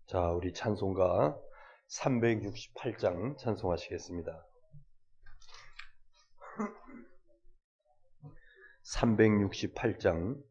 자, 우리 찬송가 368장 찬송하시겠습니다. 368장.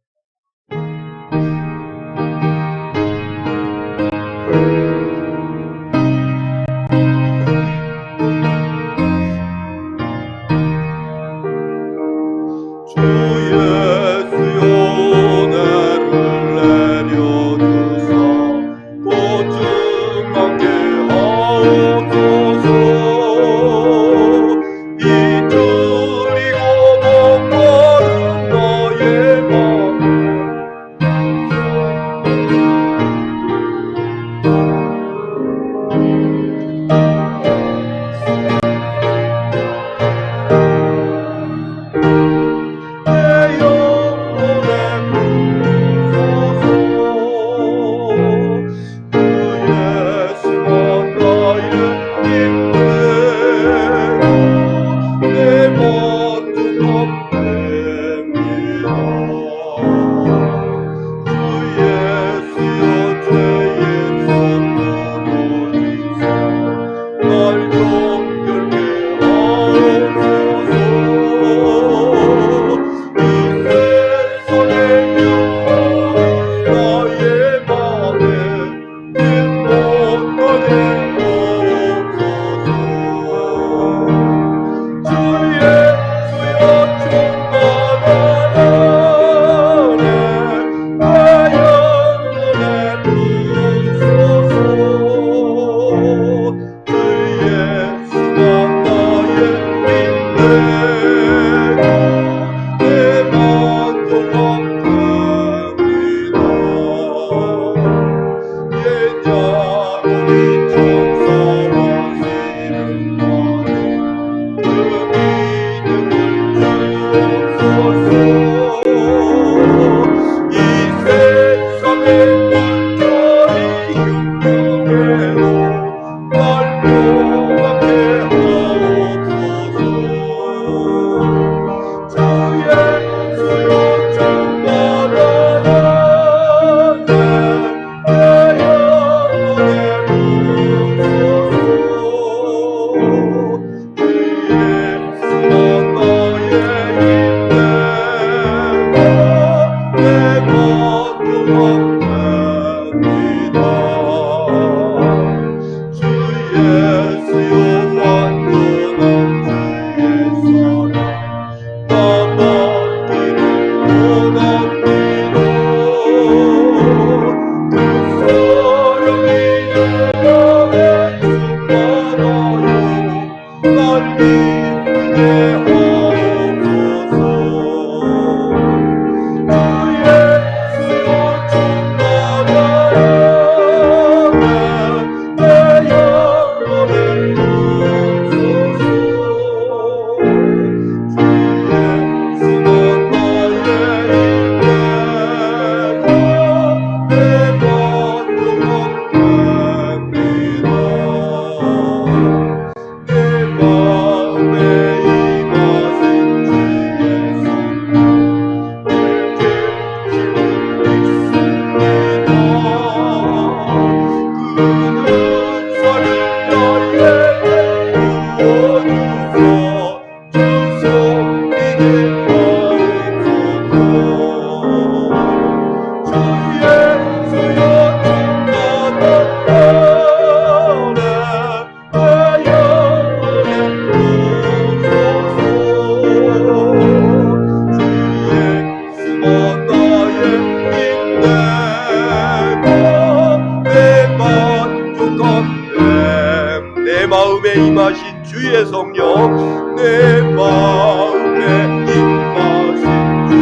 임하신 주의 성령, 내 마음에 임하신 주,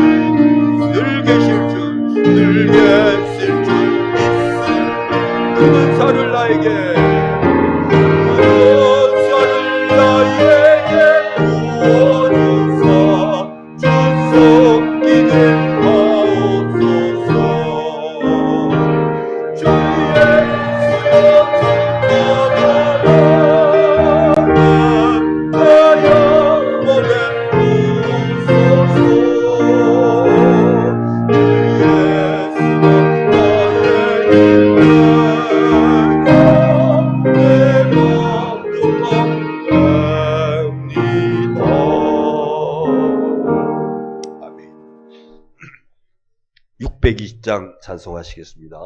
늘 계실 주, 늘 계실 주 믿습니다. 그 은사를 나에게, 그 은사를 나에게 부어주사 주 섬기는 마옵소서. 주의 10장 찬송하시겠습니다.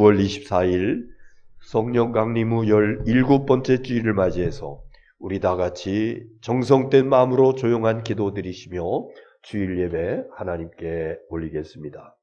(9월 24일) 성령 강림 후 17번째 주일을 맞이해서 우리 다같이 정성된 마음으로 조용한 기도 드리시며 주일 예배 하나님께 올리겠습니다.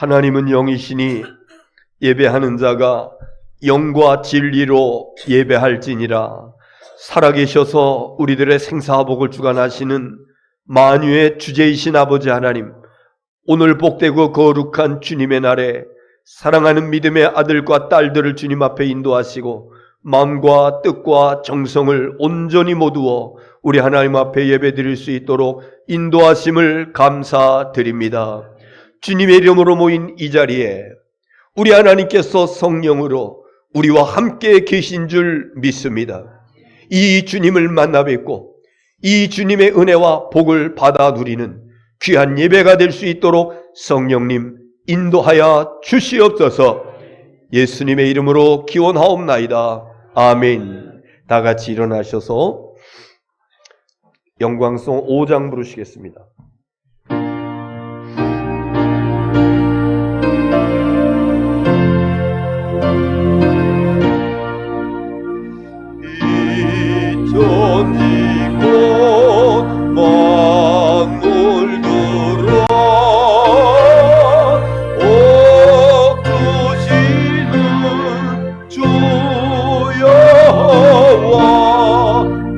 하나님은 영이시니 예배하는 자가 영과 진리로 예배할지니라. 살아계셔서 우리들의 생사복을 주관하시는 만유의 주제이신 아버지 하나님, 오늘 복되고 거룩한 주님의 날에 사랑하는 믿음의 아들과 딸들을 주님 앞에 인도하시고 마음과 뜻과 정성을 온전히 모두어 우리 하나님 앞에 예배드릴 수 있도록 인도하심을 감사드립니다. 주님의 이름으로 모인 이 자리에 우리 하나님께서 성령으로 우리와 함께 계신 줄 믿습니다. 이 주님을 만나 뵙고 이 주님의 은혜와 복을 받아 누리는 귀한 예배가 될 수 있도록 성령님 인도하여 주시옵소서. 예수님의 이름으로 기원하옵나이다. 아멘. 다 같이 일어나셔서 영광송 5장 부르시겠습니다. 천지고 만물들아 옥주시는 주 여호와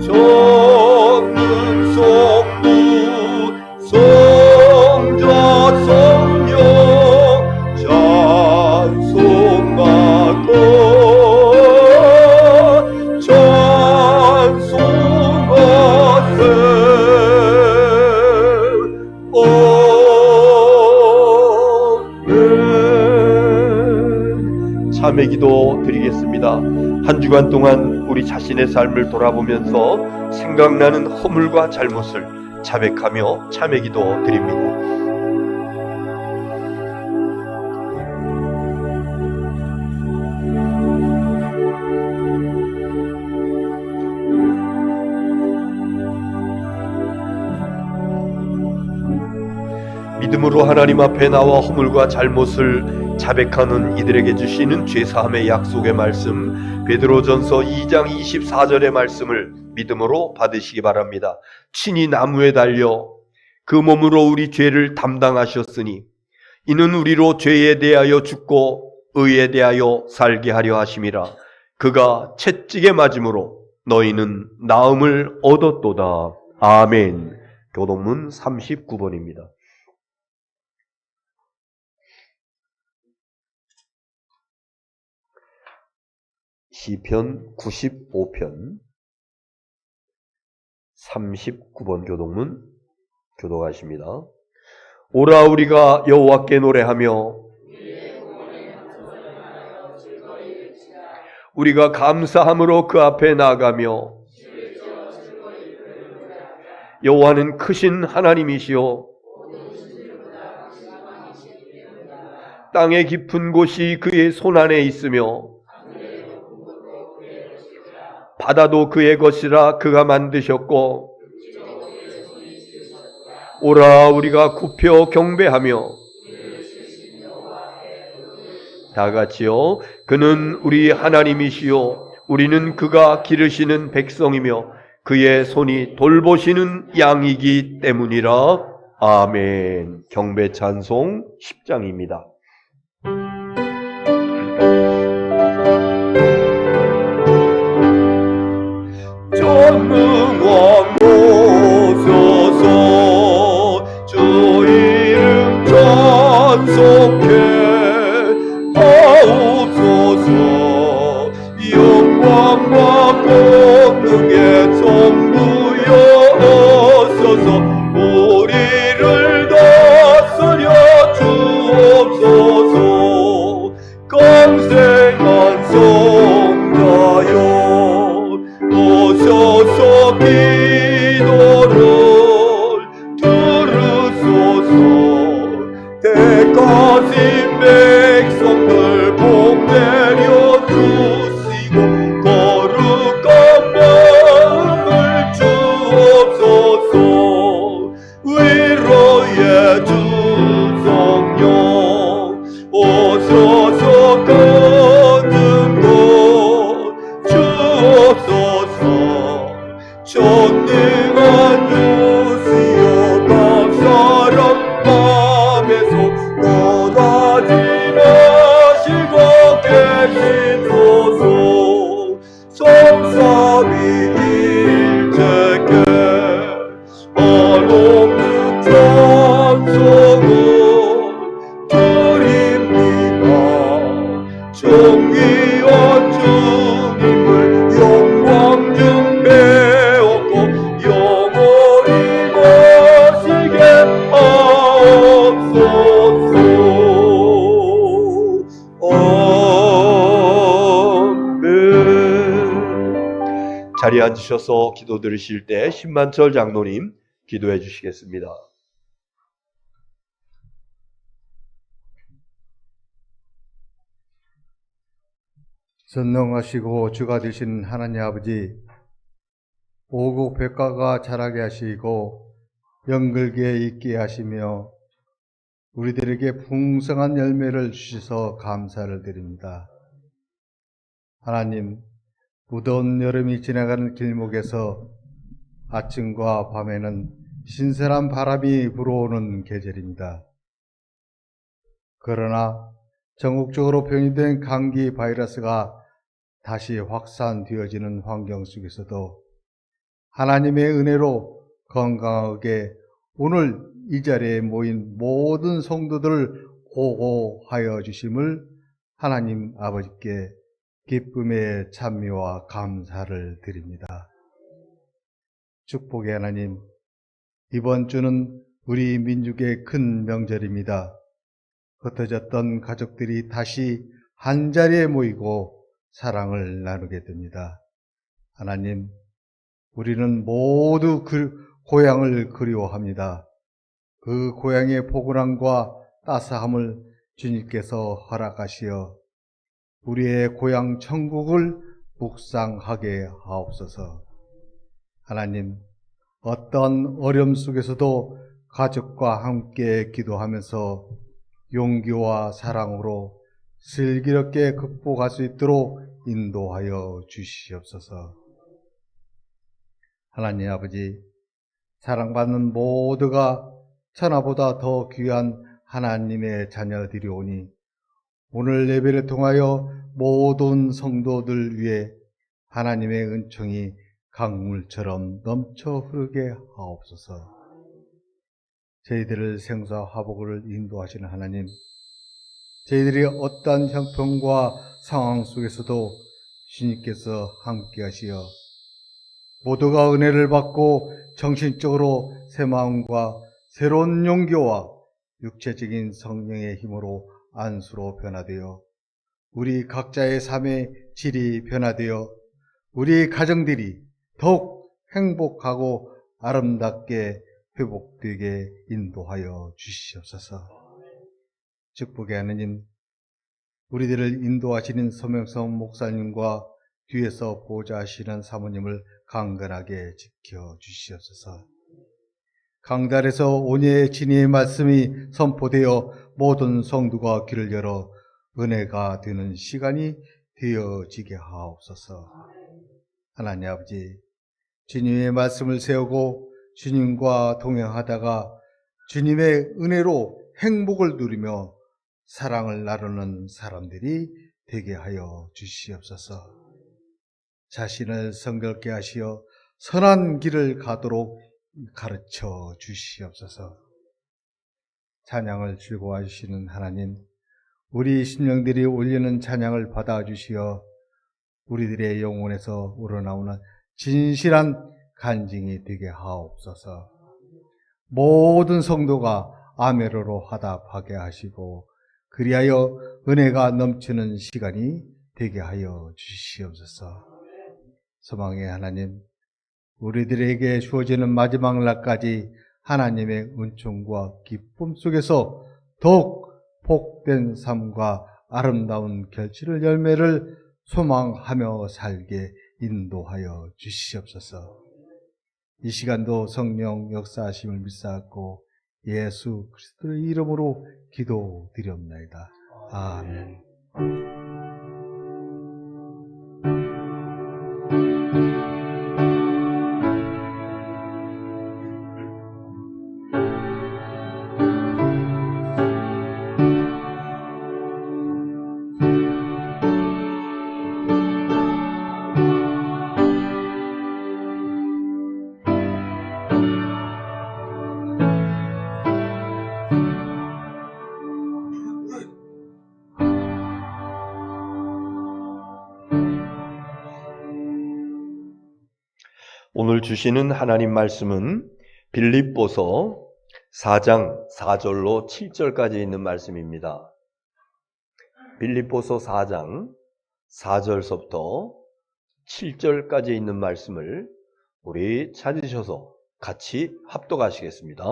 전능 성부 성자 성령 찬송하고 참회 기도 드리겠습니다. 한 주간 동안 우리 자신의 삶을 돌아보면서 생각나는 허물과 잘못을 자백하며 참회 기도 드립니다. 믿음으로 하나님 앞에 나와 허물과 잘못을 자백하는 이들에게 주시는 죄사함의 약속의 말씀, 베드로전서 2장 24절의 말씀을 믿음으로 받으시기 바랍니다. 친히 나무에 달려 그 몸으로 우리 죄를 담당하셨으니 이는 우리로 죄에 대하여 죽고 의에 대하여 살게 하려 하심이라. 그가 채찍에 맞음으로 너희는 나음을 얻었도다. 아멘. 교동문 39번입니다. 시편 95편 39번 교동문 교독하십니다. 오라 우리가 여호와께 노래하며 우리가 감사함으로 그 앞에 나아가며 여호와는 크신 하나님이시요 땅의 깊은 곳이 그의 손안에 있으며 바다도 그의 것이라 그가 만드셨고 오라 우리가 굽혀 경배하며 다같이요 그는 우리 하나님이시요 우리는 그가 기르시는 백성이며 그의 손이 돌보시는 양이기 때문이라. 아멘. 경배 찬송 10장입니다. 전능왕 오소서 주 이름 찬송해 하옵소서. 영광과 권능의 성부여서서 우리를 다스려 주옵소서. 강생한 성자여 오셔서 기도를 들으소서. 택하신 백성들 복 내려 주시고 거룩한 마음을 주옵소서. 위로의 주 성령 오셔서 거듭 곳 주옵소서. 전능한 주시여 각 사람 맘에서 떠나 일체께 한없는 찬송을 드립니다. 정의한 주님을 영광 중 배웠고 영원히 모시게 하옵소서. 아멘. 자리에 앉으셔서 기도 드리실 때 신만철 장로님 기도해 주시겠습니다. 전능하시고 주가 되신 하나님 아버지, 오국 백과가 자라게 하시고 연글게 있게 하시며 우리들에게 풍성한 열매를 주셔서 감사를 드립니다. 하나님, 무더운 여름이 지나가는 길목에서 아침과 밤에는 신선한 바람이 불어오는 계절입니다. 그러나 전국적으로 변이된 감기 바이러스가 다시 확산되어지는 환경 속에서도 하나님의 은혜로 건강하게 오늘 이 자리에 모인 모든 성도들을 보호하여 주심을 하나님 아버지께 기쁨의 찬미와 감사를 드립니다. 축복의 하나님, 이번 주는 우리 민족의 큰 명절입니다. 흩어졌던 가족들이 다시 한자리에 모이고 사랑을 나누게 됩니다. 하나님, 우리는 모두 고향을 그리워합니다. 그 고향의 포근함과 따스함을 주님께서 허락하시어 우리의 고향 천국을 묵상하게 하옵소서. 하나님, 어떤 어려움 속에서도 가족과 함께 기도하면서 용기와 사랑으로 슬기롭게 극복할 수 있도록 인도하여 주시옵소서. 하나님 아버지, 사랑받는 모두가 천하보다 더 귀한 하나님의 자녀들이오니 오늘 예배를 통하여 모든 성도들 위해 하나님의 은총이 강물처럼 넘쳐 흐르게 하옵소서. 저희들을 생사와 화복을 인도하시는 하나님, 저희들이 어떠한 형편과 상황 속에서도 주님께서 함께 하시어 모두가 은혜를 받고 정신적으로 새 마음과 새로운 용기와 육체적인 성령의 힘으로 안수로 변화되어 우리 각자의 삶의 질이 변화되어 우리 가정들이 더욱 행복하고 아름답게 회복되게 인도하여 주시옵소서. 축복의 하나님, 우리들을 인도하시는 서명성 목사님과 뒤에서 보좌하시는 사모님을 강건하게 지켜주시옵소서. 강달에서 온유의 진리의 말씀이 선포되어 모든 성도가 귀를 열어 은혜가 되는 시간이 되어지게 하옵소서. 하나님 아버지, 주님의 말씀을 세우고 주님과 동행하다가 주님의 은혜로 행복을 누리며 사랑을 나누는 사람들이 되게 하여 주시옵소서. 자신을 성결케 하시어 선한 길을 가도록 가르쳐 주시옵소서. 찬양을 즐거워하시는 하나님, 우리 심령들이 올리는 찬양을 받아주시어 우리들의 영혼에서 우러나오는 진실한 간증이 되게 하옵소서. 모든 성도가 아멘으로 화답하게 하시고 그리하여 은혜가 넘치는 시간이 되게 하여 주시옵소서. 소망의 하나님, 우리들에게 주어지는 마지막 날까지 하나님의 은총과 기쁨 속에서 더욱 복된 삶과 아름다운 결실을 열매를 소망하며 살게 인도하여 주시옵소서. 이 시간도 성령 역사하심을 믿사옵고 예수 그리스도의 이름으로 기도드리옵나이다. 아멘. 오늘 주시는 하나님 말씀은 빌립보서 4장 4절로 7절까지 있는 말씀입니다. 빌립보서 4장 4절서부터 7절까지 있는 말씀을 우리 찾으셔서 같이 합독하시겠습니다.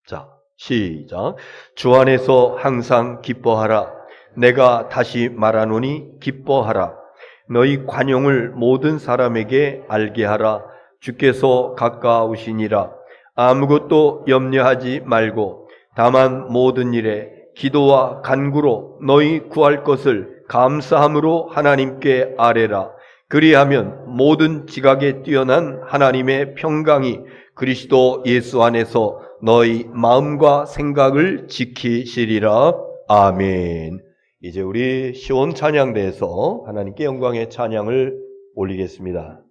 자, 시작. 주 안에서 항상 기뻐하라. 내가 다시 말하노니 기뻐하라. 너희 관용을 모든 사람에게 알게 하라. 주께서 가까우시니라. 아무것도 염려하지 말고 다만 모든 일에 기도와 간구로 너희 구할 것을 감사함으로 하나님께 아뢰라. 그리하면 모든 지각에 뛰어난 하나님의 평강이 그리스도 예수 안에서 너희 마음과 생각을 지키시리라. 아멘. 이제 우리 시온 찬양대에서 하나님께 영광의 찬양을 올리겠습니다.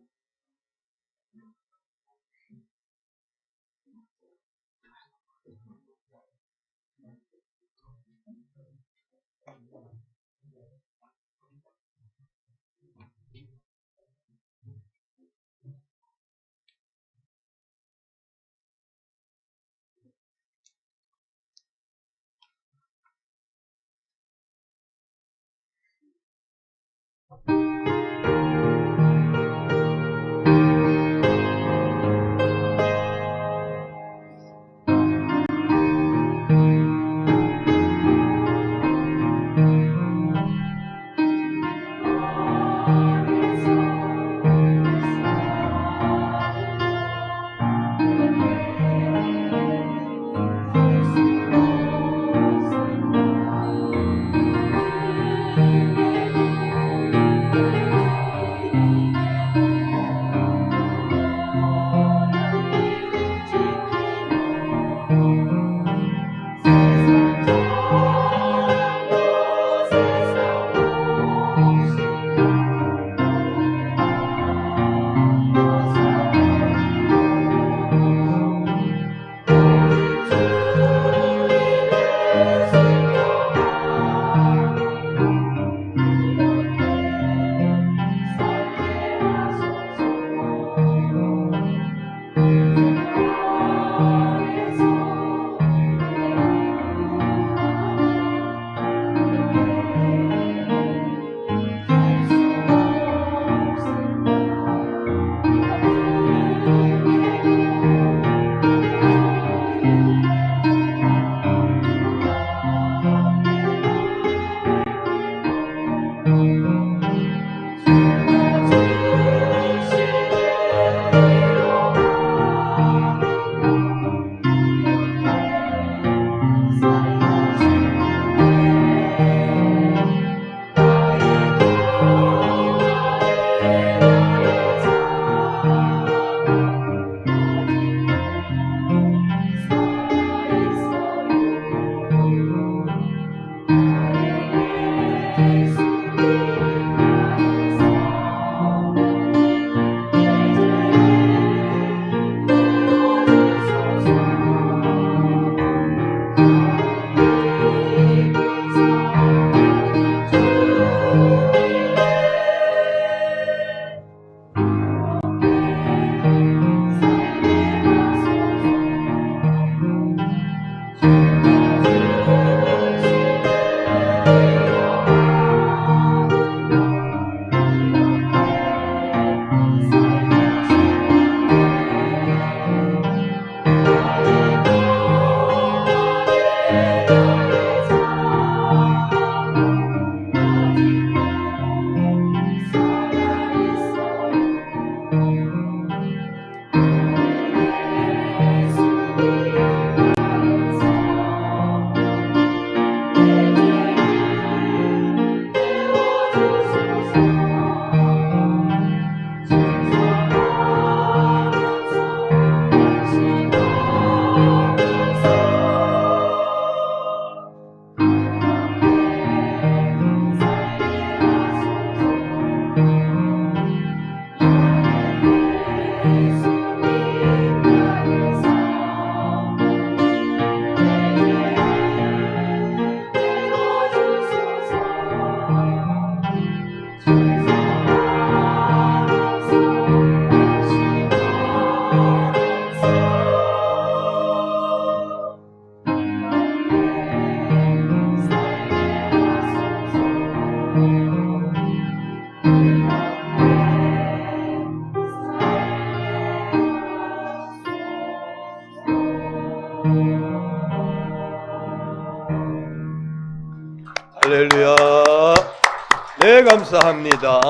감사합니다.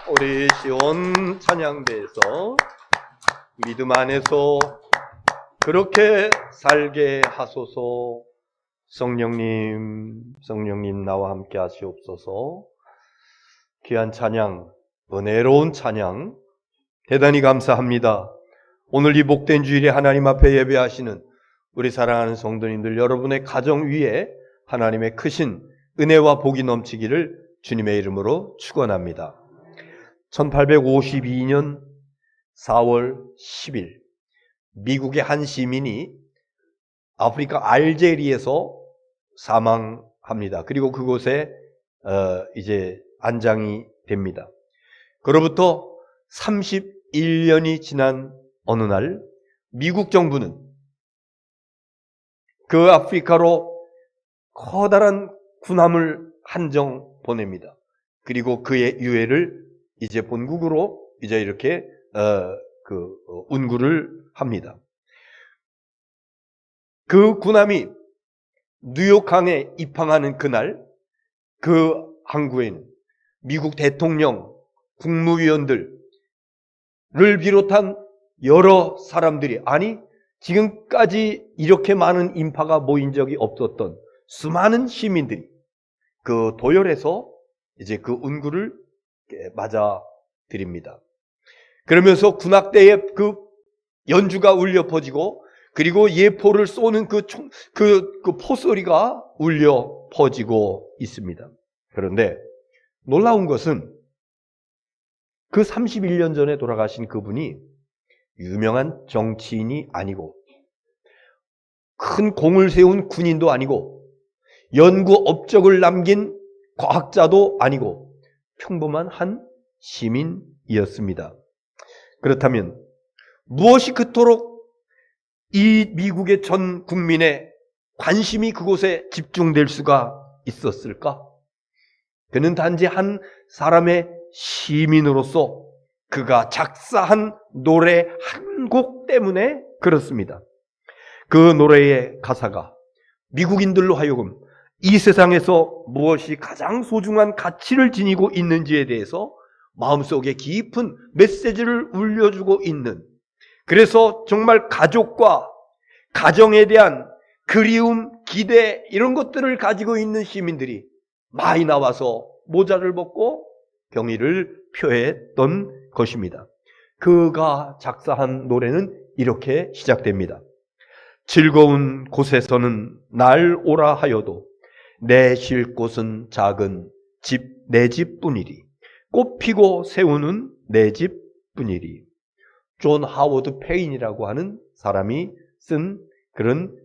우리 시온 찬양대에서 믿음 안에서 그렇게 살게 하소서. 성령님 나와 함께 하시옵소서. 귀한 찬양, 은혜로운 찬양 대단히 감사합니다. 오늘 이 복된 주일에 하나님 앞에 예배하시는 우리 사랑하는 성도님들, 여러분의 가정 위에 하나님의 크신 은혜와 복이 넘치기를 주님의 이름으로 축원합니다. 1852년 4월 10일 미국의 한 시민이 아프리카 알제리에서 사망합니다. 그리고 그곳에 이제 안장이 됩니다. 그로부터 31년이 지난 어느 날 미국 정부는 그 아프리카로 커다란 군함을 한정 보냅니다. 그리고 그의 유해를 이제 본국으로 이제 이렇게 운구를 합니다. 그 군함이 뉴욕항에 입항하는 그날 그 항구에는 미국 대통령, 국무위원들을 비롯한 여러 사람들이, 아니 지금까지 이렇게 많은 인파가 모인 적이 없었던 수많은 시민들이 그 도열에서 이제 그 운구를 맞아 드립니다. 그러면서 군악대의 그 연주가 울려 퍼지고, 그리고 예포를 쏘는 그 포소리가 울려 퍼지고 있습니다. 그런데 놀라운 것은 그 31년 전에 돌아가신 그분이 유명한 정치인이 아니고 큰 공을 세운 군인도 아니고 연구 업적을 남긴 과학자도 아니고 평범한 한 시민이었습니다. 그렇다면 무엇이 그토록 이 미국의 전 국민의 관심이 그곳에 집중될 수가 있었을까? 그는 단지 한 사람의 시민으로서 그가 작사한 노래 한 곡 때문에 그렇습니다. 그 노래의 가사가 미국인들로 하여금 이 세상에서 무엇이 가장 소중한 가치를 지니고 있는지에 대해서 마음속에 깊은 메시지를 울려주고 있는, 그래서 정말 가족과 가정에 대한 그리움, 기대 이런 것들을 가지고 있는 시민들이 많이 나와서 모자를 벗고 경의를 표했던 것입니다. 그가 작사한 노래는 이렇게 시작됩니다. 즐거운 곳에서는 날 오라 하여도 내 쉴 곳은 작은 집 내 집뿐이리. 꽃 피고 세우는 내 집뿐이리. 존 하워드 페인이라고 하는 사람이 쓴 그런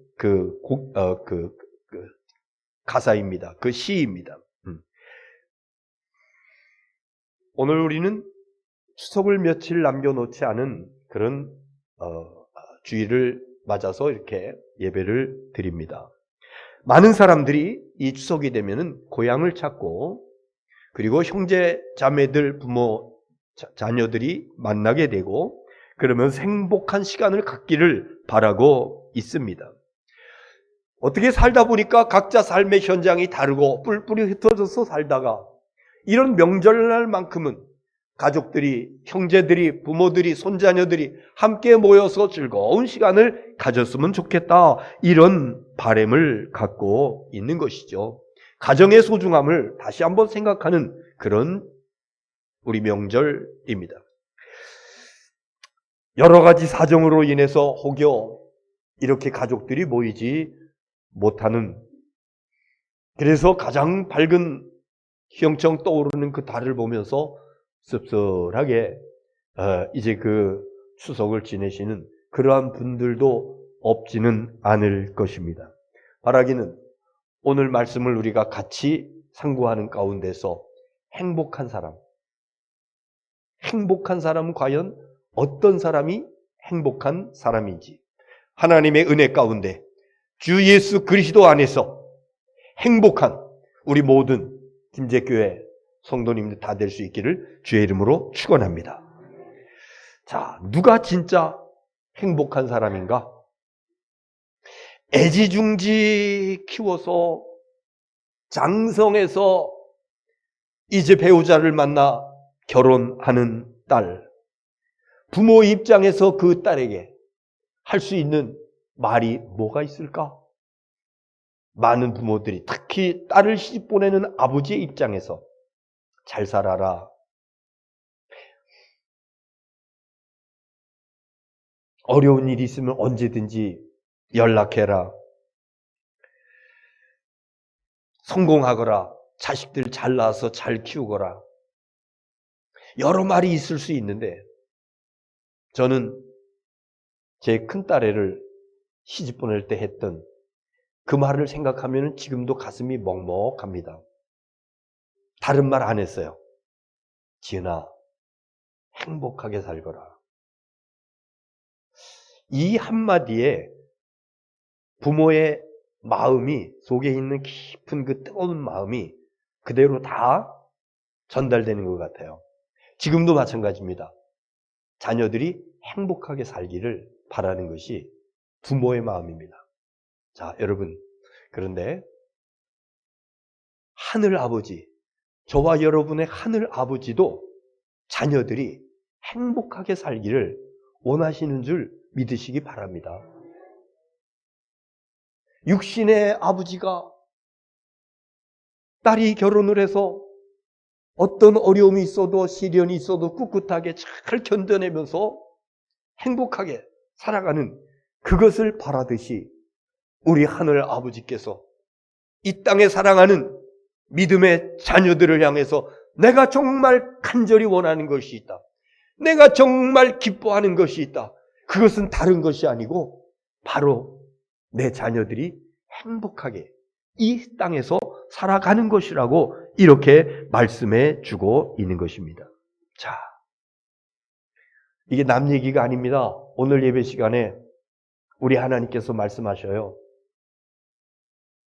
가사입니다. 그 시입니다. 오늘 우리는 추석을 며칠 남겨놓지 않은 그런 주일을 맞아서 이렇게 예배를 드립니다. 많은 사람들이 이 추석이 되면은 고향을 찾고, 그리고 형제 자매들, 부모, 자녀들이 만나게 되고, 그러면서 행복한 시간을 갖기를 바라고 있습니다. 어떻게 살다 보니까 각자 삶의 현장이 다르고 뿔뿔이 흩어져서 살다가 이런 명절날만큼은 가족들이, 형제들이, 부모들이, 손자녀들이 함께 모여서 즐거운 시간을 가졌으면 좋겠다, 이런 바람을 갖고 있는 것이죠. 가정의 소중함을 다시 한번 생각하는 그런 우리 명절입니다. 여러 가지 사정으로 인해서 혹여 이렇게 가족들이 모이지 못하는, 그래서 가장 밝은 희영청 떠오르는 그 달을 보면서 씁쓸하게 이제 그 추석을 지내시는 그러한 분들도 없지는 않을 것입니다. 바라기는 오늘 말씀을 우리가 같이 상고하는 가운데서 행복한 사람은 과연 어떤 사람이 행복한 사람인지, 하나님의 은혜 가운데 주 예수 그리스도 안에서 행복한 우리 모든 김제교회 성도님들 다 될 수 있기를 주의 이름으로 축원합니다. 자, 누가 진짜 행복한 사람인가? 애지중지 키워서 장성해서 이제 배우자를 만나 결혼하는 딸. 부모 입장에서 그 딸에게 할 수 있는 말이 뭐가 있을까? 많은 부모들이 특히 딸을 시집 보내는 아버지의 입장에서 잘 살아라. 어려운 일이 있으면 언제든지 연락해라. 성공하거라. 자식들 잘 낳아서 잘 키우거라. 여러 말이 있을 수 있는데 저는 제 큰딸애를 시집 보낼 때 했던 그 말을 생각하면 지금도 가슴이 먹먹합니다. 다른 말 안 했어요. 지은아, 행복하게 살거라. 이 한마디에 부모의 마음이, 속에 있는 깊은 그 뜨거운 마음이 그대로 다 전달되는 것 같아요. 지금도 마찬가지입니다. 자녀들이 행복하게 살기를 바라는 것이 부모의 마음입니다. 자, 여러분, 그런데 하늘 아버지, 저와 여러분의 하늘 아버지도 자녀들이 행복하게 살기를 원하시는 줄 믿으시기 바랍니다. 육신의 아버지가 딸이 결혼을 해서 어떤 어려움이 있어도 시련이 있어도 꿋꿋하게 잘 견뎌내면서 행복하게 살아가는 그것을 바라듯이 우리 하늘 아버지께서 이 땅에 사랑하는 믿음의 자녀들을 향해서 내가 정말 간절히 원하는 것이 있다. 내가 정말 기뻐하는 것이 있다. 그것은 다른 것이 아니고 바로 내 자녀들이 행복하게 이 땅에서 살아가는 것이라고 이렇게 말씀해 주고 있는 것입니다. 자, 이게 남 얘기가 아닙니다. 오늘 예배 시간에 우리 하나님께서 말씀하셔요.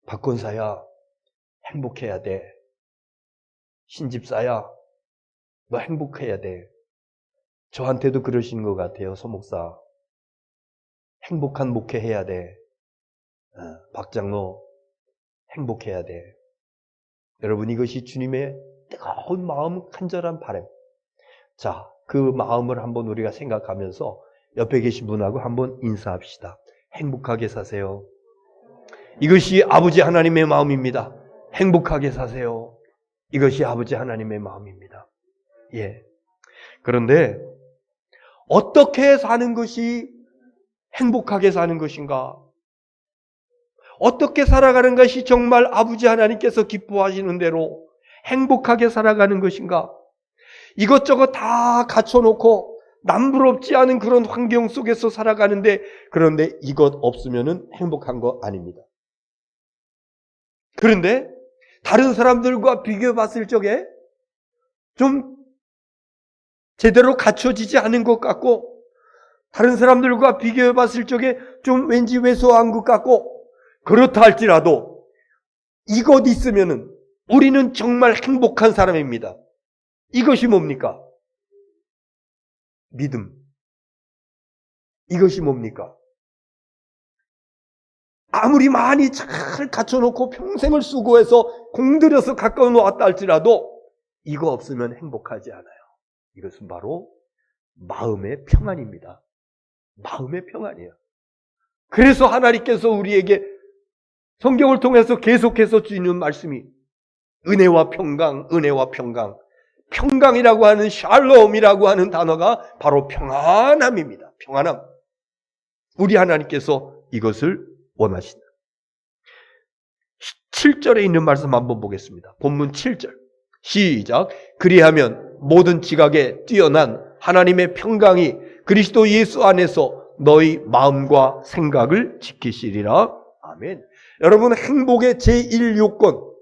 박권사야, 행복해야 돼. 신집사야, 너 행복해야 돼. 저한테도 그러시는 것 같아요, 소목사. 행복한 목회해야 돼. 박장로, 행복해야 돼. 여러분, 이것이 주님의 뜨거운 마음, 간절한 바람. 자, 그 마음을 한번 우리가 생각하면서 옆에 계신 분하고 한번 인사합시다. 행복하게 사세요. 이것이 아버지 하나님의 마음입니다. 행복하게 사세요. 이것이 아버지 하나님의 마음입니다. 예. 그런데 어떻게 사는 것이 행복하게 사는 것인가? 어떻게 살아가는 것이 정말 아버지 하나님께서 기뻐하시는 대로 행복하게 살아가는 것인가? 이것저것 다 갖춰놓고 남부럽지 않은 그런 환경 속에서 살아가는데, 그런데 이것 없으면 행복한 거 아닙니다. 그런데 다른 사람들과 비교해 봤을 적에 좀 제대로 갖춰지지 않은 것 같고, 다른 사람들과 비교해 봤을 적에 좀 왠지 왜소한 것 같고, 그렇다 할지라도 이것 있으면은 우리는 정말 행복한 사람입니다. 이것이 뭡니까? 믿음. 이것이 뭡니까? 아무리 많이 잘 갖춰놓고 평생을 수고해서 공들여서 가까워 놓았다 할지라도 이거 없으면 행복하지 않아요. 이것은 바로 마음의 평안입니다. 마음의 평안이에요. 그래서 하나님께서 우리에게 성경을 통해서 계속해서 주시는 말씀이 은혜와 평강, 은혜와 평강. 평강이라고 하는 샬롬이라고 하는 단어가 바로 평안함입니다. 평안함. 우리 하나님께서 이것을 원하신다. 7절에 있는 말씀 한번 보겠습니다. 본문 7절. 시작. 그리하면 모든 지각에 뛰어난 하나님의 평강이 그리스도 예수 안에서 너희 마음과 생각을 지키시리라. 아멘. 여러분, 행복의 제1요건,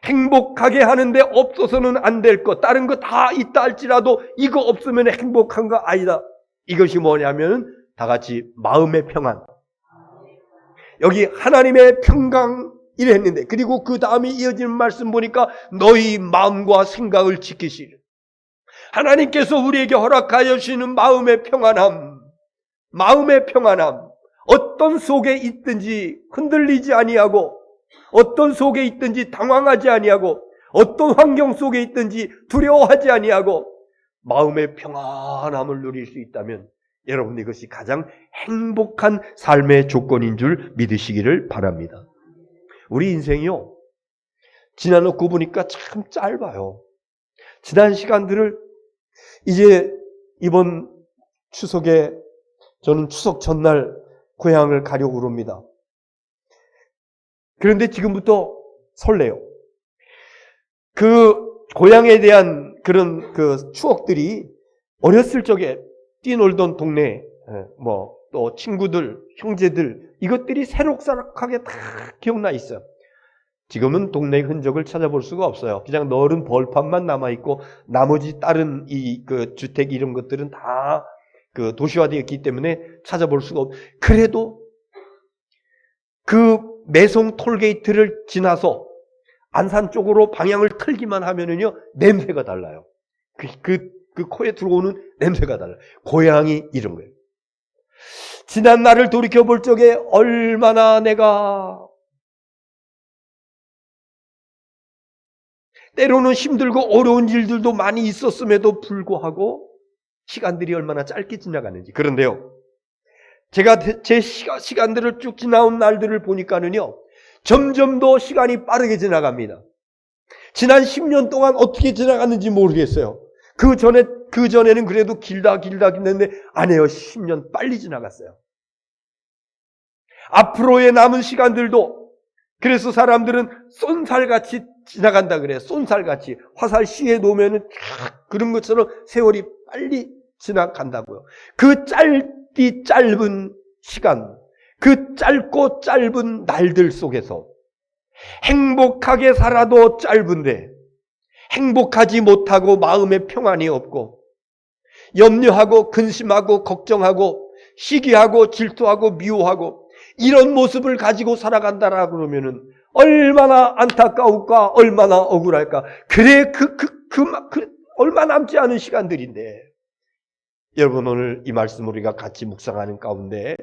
행복하게 하는데 없어서는 안 될 것, 다른 거 다 있다 할지라도 이거 없으면 행복한 거 아니다. 이것이 뭐냐면 다 같이 마음의 평안. 여기 하나님의 평강 이랬는데, 그리고 그 다음에 이어지는 말씀 보니까 너희 마음과 생각을 지키시리. 하나님께서 우리에게 허락하여 주시는 마음의 평안함, 마음의 평안함. 어떤 속에 있든지 흔들리지 아니하고, 어떤 속에 있든지 당황하지 아니하고, 어떤 환경 속에 있든지 두려워하지 아니하고 마음의 평안함을 누릴 수 있다면 여러분 이것이 가장 행복한 삶의 조건인 줄 믿으시기를 바랍니다. 우리 인생이요, 지나놓고 보니까 참 짧아요. 지난 시간들을 이제 이번 추석에 저는 추석 전날 고향을 가려고 합니다. 그런데 지금부터 설레요. 그 고향에 대한 그런 그 추억들이 어렸을 적에 뛰놀던 동네, 또 친구들, 형제들, 이것들이 새록새록하게 다 기억나 있어요. 지금은 동네의 흔적을 찾아볼 수가 없어요. 그냥 넓은 벌판만 남아있고, 나머지 다른 그 주택 이런 것들은 다 그 도시화되었기 때문에 찾아볼 수가 그래도 그 매송 톨게이트를 지나서 안산 쪽으로 방향을 틀기만 하면은요, 냄새가 달라요. 그 코에 들어오는 냄새가 달라요. 고향이 이런 거예요. 지난 날을 돌이켜볼 적에 얼마나 내가 때로는 힘들고 어려운 일들도 많이 있었음에도 불구하고 시간들이 얼마나 짧게 지나가는지. 그런데요, 제가 제 시간들을 쭉 지나온 날들을 보니까는요, 점점 더 시간이 빠르게 지나갑니다. 지난 10년 동안 어떻게 지나갔는지 모르겠어요. 그 전에는 그래도 길다 했는데 아니에요. 10년 빨리 지나갔어요. 앞으로의 남은 시간들도 그래서 사람들은 쏜살같이 지나간다 그래요. 쏜살같이 화살 시에 놓으면은 그런 것처럼 세월이 빨리 지나간다고요. 그 짧은 시간, 그 짧고 짧은 날들 속에서 행복하게 살아도 짧은데 행복하지 못하고 마음에 평안이 없고 염려하고 근심하고 걱정하고 시기하고 질투하고 미워하고 이런 모습을 가지고 살아간다라 그러면은 얼마나 안타까울까, 얼마나 억울할까. 그래 얼마 남지 않은 시간들인데, 여러분 오늘 이 말씀 우리가 같이 묵상하는 가운데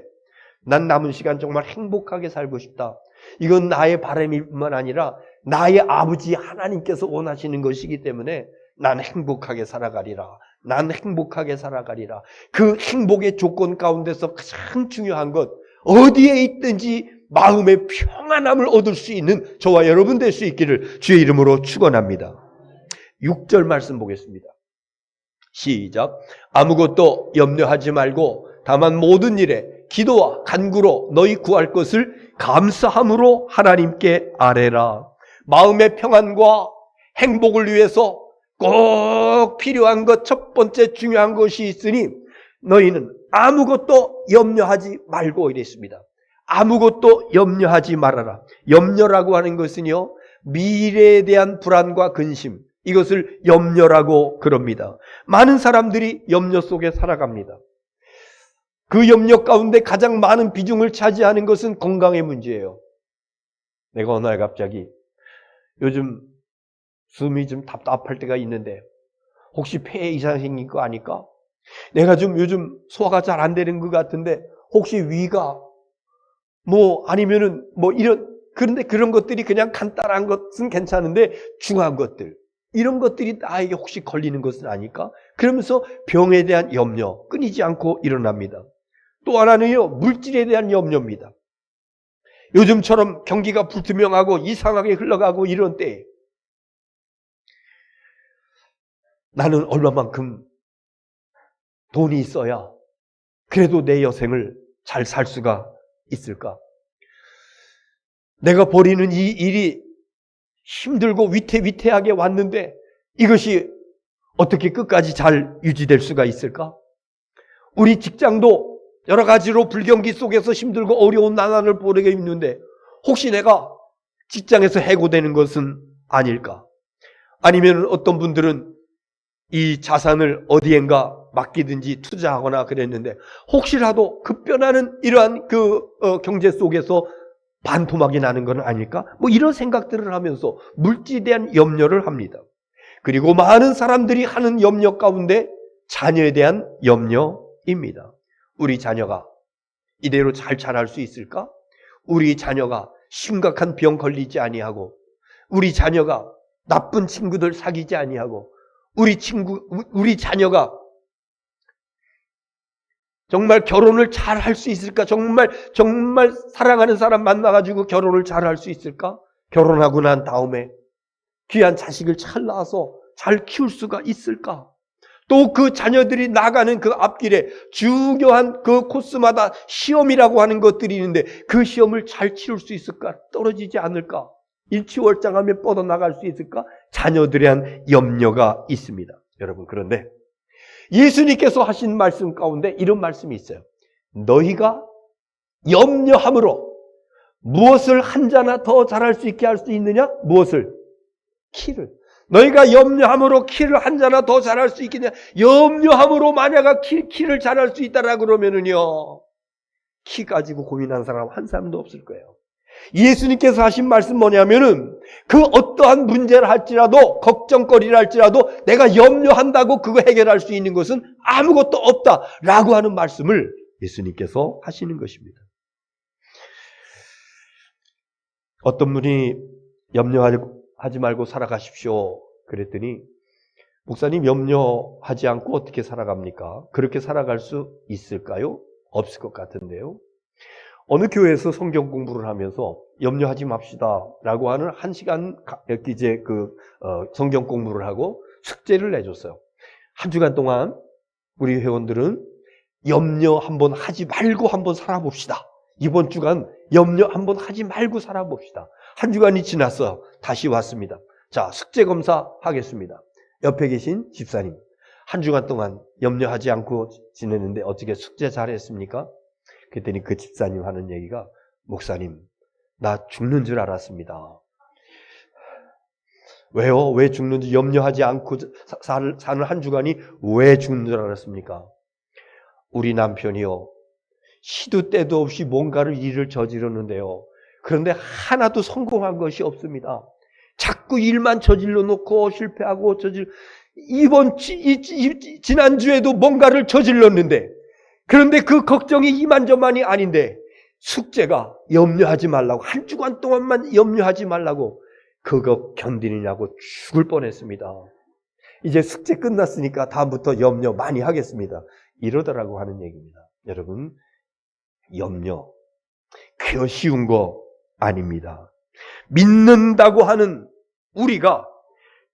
난 남은 시간 정말 행복하게 살고 싶다. 이건 나의 바람이뿐만 아니라 나의 아버지 하나님께서 원하시는 것이기 때문에 난 행복하게 살아가리라. 난 행복하게 살아가리라. 그 행복의 조건 가운데서 가장 중요한 것, 어디에 있든지 마음의 평안함을 얻을 수 있는 저와 여러분 될 수 있기를 주의 이름으로 축원합니다. 6절 말씀 보겠습니다. 시작. 아무것도 염려하지 말고 다만 모든 일에 기도와 간구로 너희 구할 것을 감사함으로 하나님께 아뢰라. 마음의 평안과 행복을 위해서 꼭 필요한 것, 첫 번째 중요한 것이 있으니 너희는 아무것도 염려하지 말고 이랬습니다. 아무것도 염려하지 말아라. 염려라고 하는 것은요, 미래에 대한 불안과 근심, 이것을 염려라고 그럽니다. 많은 사람들이 염려 속에 살아갑니다. 그 염려 가운데 가장 많은 비중을 차지하는 것은 건강의 문제예요. 내가 어느 날 갑자기 요즘 숨이 좀 답답할 때가 있는데 혹시 폐에 이상 생긴 거 아닐까? 내가 좀 요즘 소화가 잘 안 되는 것 같은데 혹시 위가 아니면은 그런데 그런 것들이 그냥 간단한 것은 괜찮은데 중요한 것들, 이런 것들이 나에게 혹시 걸리는 것은 아닐까? 그러면서 병에 대한 염려 끊이지 않고 일어납니다. 또 하나는요, 물질에 대한 염려입니다. 요즘처럼 경기가 불투명하고 이상하게 흘러가고 이런 때에 나는 얼마만큼 돈이 있어야 그래도 내 여생을 잘 살 수가 있을까? 내가 벌이는 이 일이 힘들고 위태위태하게 왔는데 이것이 어떻게 끝까지 잘 유지될 수가 있을까? 우리 직장도 여러 가지로 불경기 속에서 힘들고 어려운 난관을 보내게 있는데 혹시 내가 직장에서 해고되는 것은 아닐까? 아니면 어떤 분들은 이 자산을 어디엔가 맡기든지 투자하거나 그랬는데 혹시라도 급변하는 이러한 경제 속에서 반토막이 나는 건 아닐까? 이런 생각들을 하면서 물질에 대한 염려를 합니다. 그리고 많은 사람들이 하는 염려 가운데 자녀에 대한 염려입니다. 우리 자녀가 이대로 잘 자랄 수 있을까? 우리 자녀가 심각한 병 걸리지 아니하고 우리 자녀가 나쁜 친구들 사귀지 아니하고 우리 자녀가 정말 결혼을 잘 할 수 있을까? 정말 사랑하는 사람 만나가지고 결혼을 잘 할 수 있을까? 결혼하고 난 다음에 귀한 자식을 잘 낳아서 잘 키울 수가 있을까? 또 그 자녀들이 나가는 그 앞길에 중요한 그 코스마다 시험이라고 하는 것들이 있는데 그 시험을 잘 치를 수 있을까? 떨어지지 않을까? 일취월장하며 뻗어나갈 수 있을까? 자녀들에 대한 염려가 있습니다. 여러분, 그런데 예수님께서 하신 말씀 가운데 이런 말씀이 있어요. 너희가 염려함으로 무엇을 한 자나 더 잘할 수 있게 할 수 있느냐? 무엇을? 키를. 너희가 염려함으로 키를 한 자나 더 잘할 수 있겠냐? 염려함으로 만약 키를 잘할 수 있다라고 그러면은요, 키 가지고 고민한 사람 한 사람도 없을 거예요. 예수님께서 하신 말씀 뭐냐면은 그 어떠한 문제를 할지라도 걱정거리를 할지라도 내가 염려한다고 그거 해결할 수 있는 것은 아무것도 없다라고 하는 말씀을 예수님께서 하시는 것입니다. 어떤 분이 염려하지 말고 살아가십시오 그랬더니 목사님 염려하지 않고 어떻게 살아갑니까? 그렇게 살아갈 수 있을까요? 없을 것 같은데요. 어느 교회에서 성경 공부를 하면서 염려하지 맙시다 라고 하는 1시간 이제 성경 공부를 하고 숙제를 내줬어요. 한 주간 동안 우리 회원들은 염려 한번 하지 말고 한번 살아봅시다. 이번 주간 염려 한번 하지 말고 살아봅시다. 한 주간이 지났어. 다시 왔습니다. 자, 숙제 검사 하겠습니다. 옆에 계신 집사님, 한 주간 동안 염려하지 않고 지냈는데 어떻게 숙제 잘했습니까? 그랬더니 그 집사님 하는 얘기가, 목사님, 나 죽는 줄 알았습니다. 왜요? 왜 죽는지 염려하지 않고 사는 한 주간이 왜 죽는 줄 알았습니까? 우리 남편이요, 시도 때도 없이 뭔가를 일을 저지르는데요. 그런데 하나도 성공한 것이 없습니다. 자꾸 일만 저질러 놓고 실패하고 지난주에도 뭔가를 저질렀는데, 그런데 그 걱정이 이만저만이 아닌데 숙제가 염려하지 말라고, 한 주간 동안만 염려하지 말라고, 그거 견디느냐고 죽을 뻔했습니다. 이제 숙제 끝났으니까 다음부터 염려 많이 하겠습니다. 이러더라고 하는 얘기입니다. 여러분, 염려 그거 쉬운 거 아닙니다. 믿는다고 하는 우리가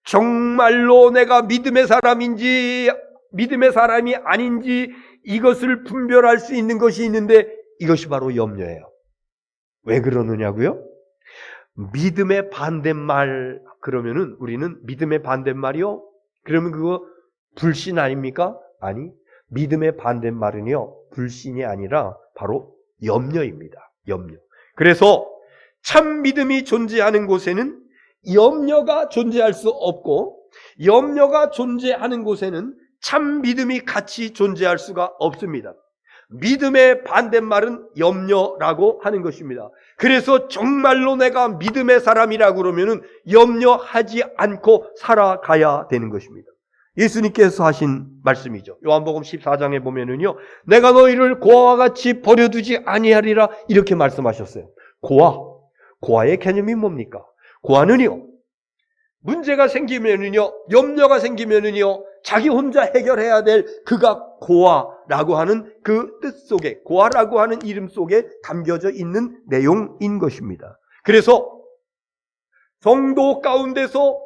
정말로 내가 믿음의 사람인지 믿음의 사람이 아닌지 이것을 분별할 수 있는 것이 있는데 이것이 바로 염려예요. 왜 그러느냐고요? 믿음의 반대말 그러면은 우리는 믿음의 반대말이요? 그러면 그거 불신 아닙니까? 아니, 믿음의 반대말은요, 불신이 아니라 바로 염려입니다. 염려. 그래서 참 믿음이 존재하는 곳에는 염려가 존재할 수 없고, 염려가 존재하는 곳에는 참 믿음이 같이 존재할 수가 없습니다. 믿음의 반대말은 염려라고 하는 것입니다. 그래서 정말로 내가 믿음의 사람이라고 그러면은 염려하지 않고 살아가야 되는 것입니다. 예수님께서 하신 말씀이죠. 요한복음 14장에 보면은요, 내가 너희를 고아와 같이 버려두지 아니하리라 이렇게 말씀하셨어요. 고아의 개념이 뭡니까? 고아는요, 문제가 생기면은요, 염려가 생기면은요, 자기 혼자 해결해야 될 그가 고아라고 하는 그 뜻 속에, 고아라고 하는 이름 속에 담겨져 있는 내용인 것입니다. 그래서 성도 가운데서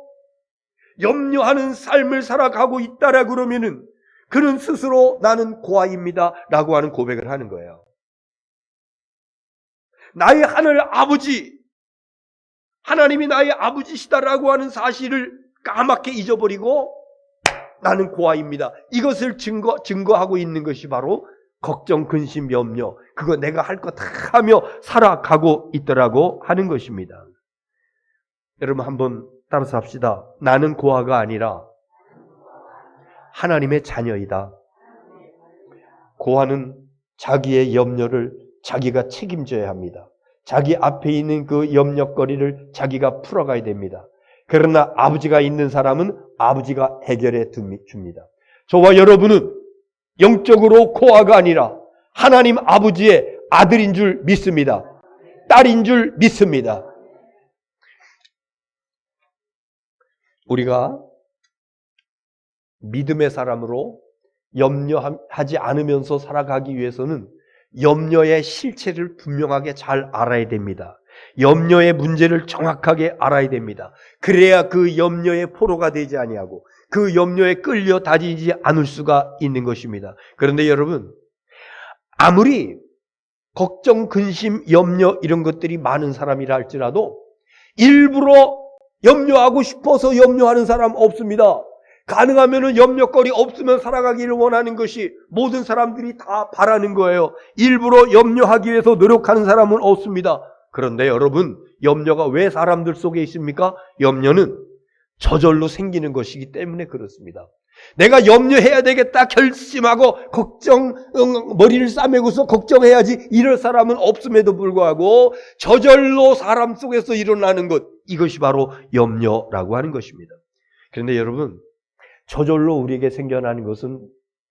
염려하는 삶을 살아가고 있다라 그러면은 그는 스스로 나는 고아입니다 라고 하는 고백을 하는 거예요. 나의 하늘 아버지, 하나님이 나의 아버지시다라고 하는 사실을 까맣게 잊어버리고 나는 고아입니다. 이것을 증거하고 있는 것이 바로 걱정, 근심, 염려, 그거 내가 할 거 다 하며 살아가고 있더라고 하는 것입니다. 여러분 한번 따라서 합시다. 나는 고아가 아니라 하나님의 자녀이다. 고아는 자기의 염려를 자기가 책임져야 합니다. 자기 앞에 있는 그 염려거리를 자기가 풀어가야 됩니다. 그러나 아버지가 있는 사람은 아버지가 해결해 줍니다. 저와 여러분은 영적으로 고아가 아니라 하나님 아버지의 아들인 줄 믿습니다. 딸인 줄 믿습니다. 우리가 믿음의 사람으로 염려하지 않으면서 살아가기 위해서는 염려의 실체를 분명하게 잘 알아야 됩니다. 염려의 문제를 정확하게 알아야 됩니다. 그래야 그 염려의 포로가 되지 아니하고 그 염려에 끌려 다니지 않을 수가 있는 것입니다. 그런데 여러분, 아무리 걱정, 근심, 염려 이런 것들이 많은 사람이라 할지라도 일부러 염려하고 싶어서 염려하는 사람 없습니다. 가능하면 염려거리 없으면 살아가기를 원하는 것이 모든 사람들이 다 바라는 거예요. 일부러 염려하기 위해서 노력하는 사람은 없습니다. 그런데 여러분, 염려가 왜 사람들 속에 있습니까? 염려는 저절로 생기는 것이기 때문에 그렇습니다. 내가 염려해야 되겠다 결심하고 머리를 싸매고서 걱정해야지 이럴 사람은 없음에도 불구하고 저절로 사람 속에서 일어나는 것, 이것이 바로 염려라고 하는 것입니다. 그런데 여러분, 저절로 우리에게 생겨나는 것은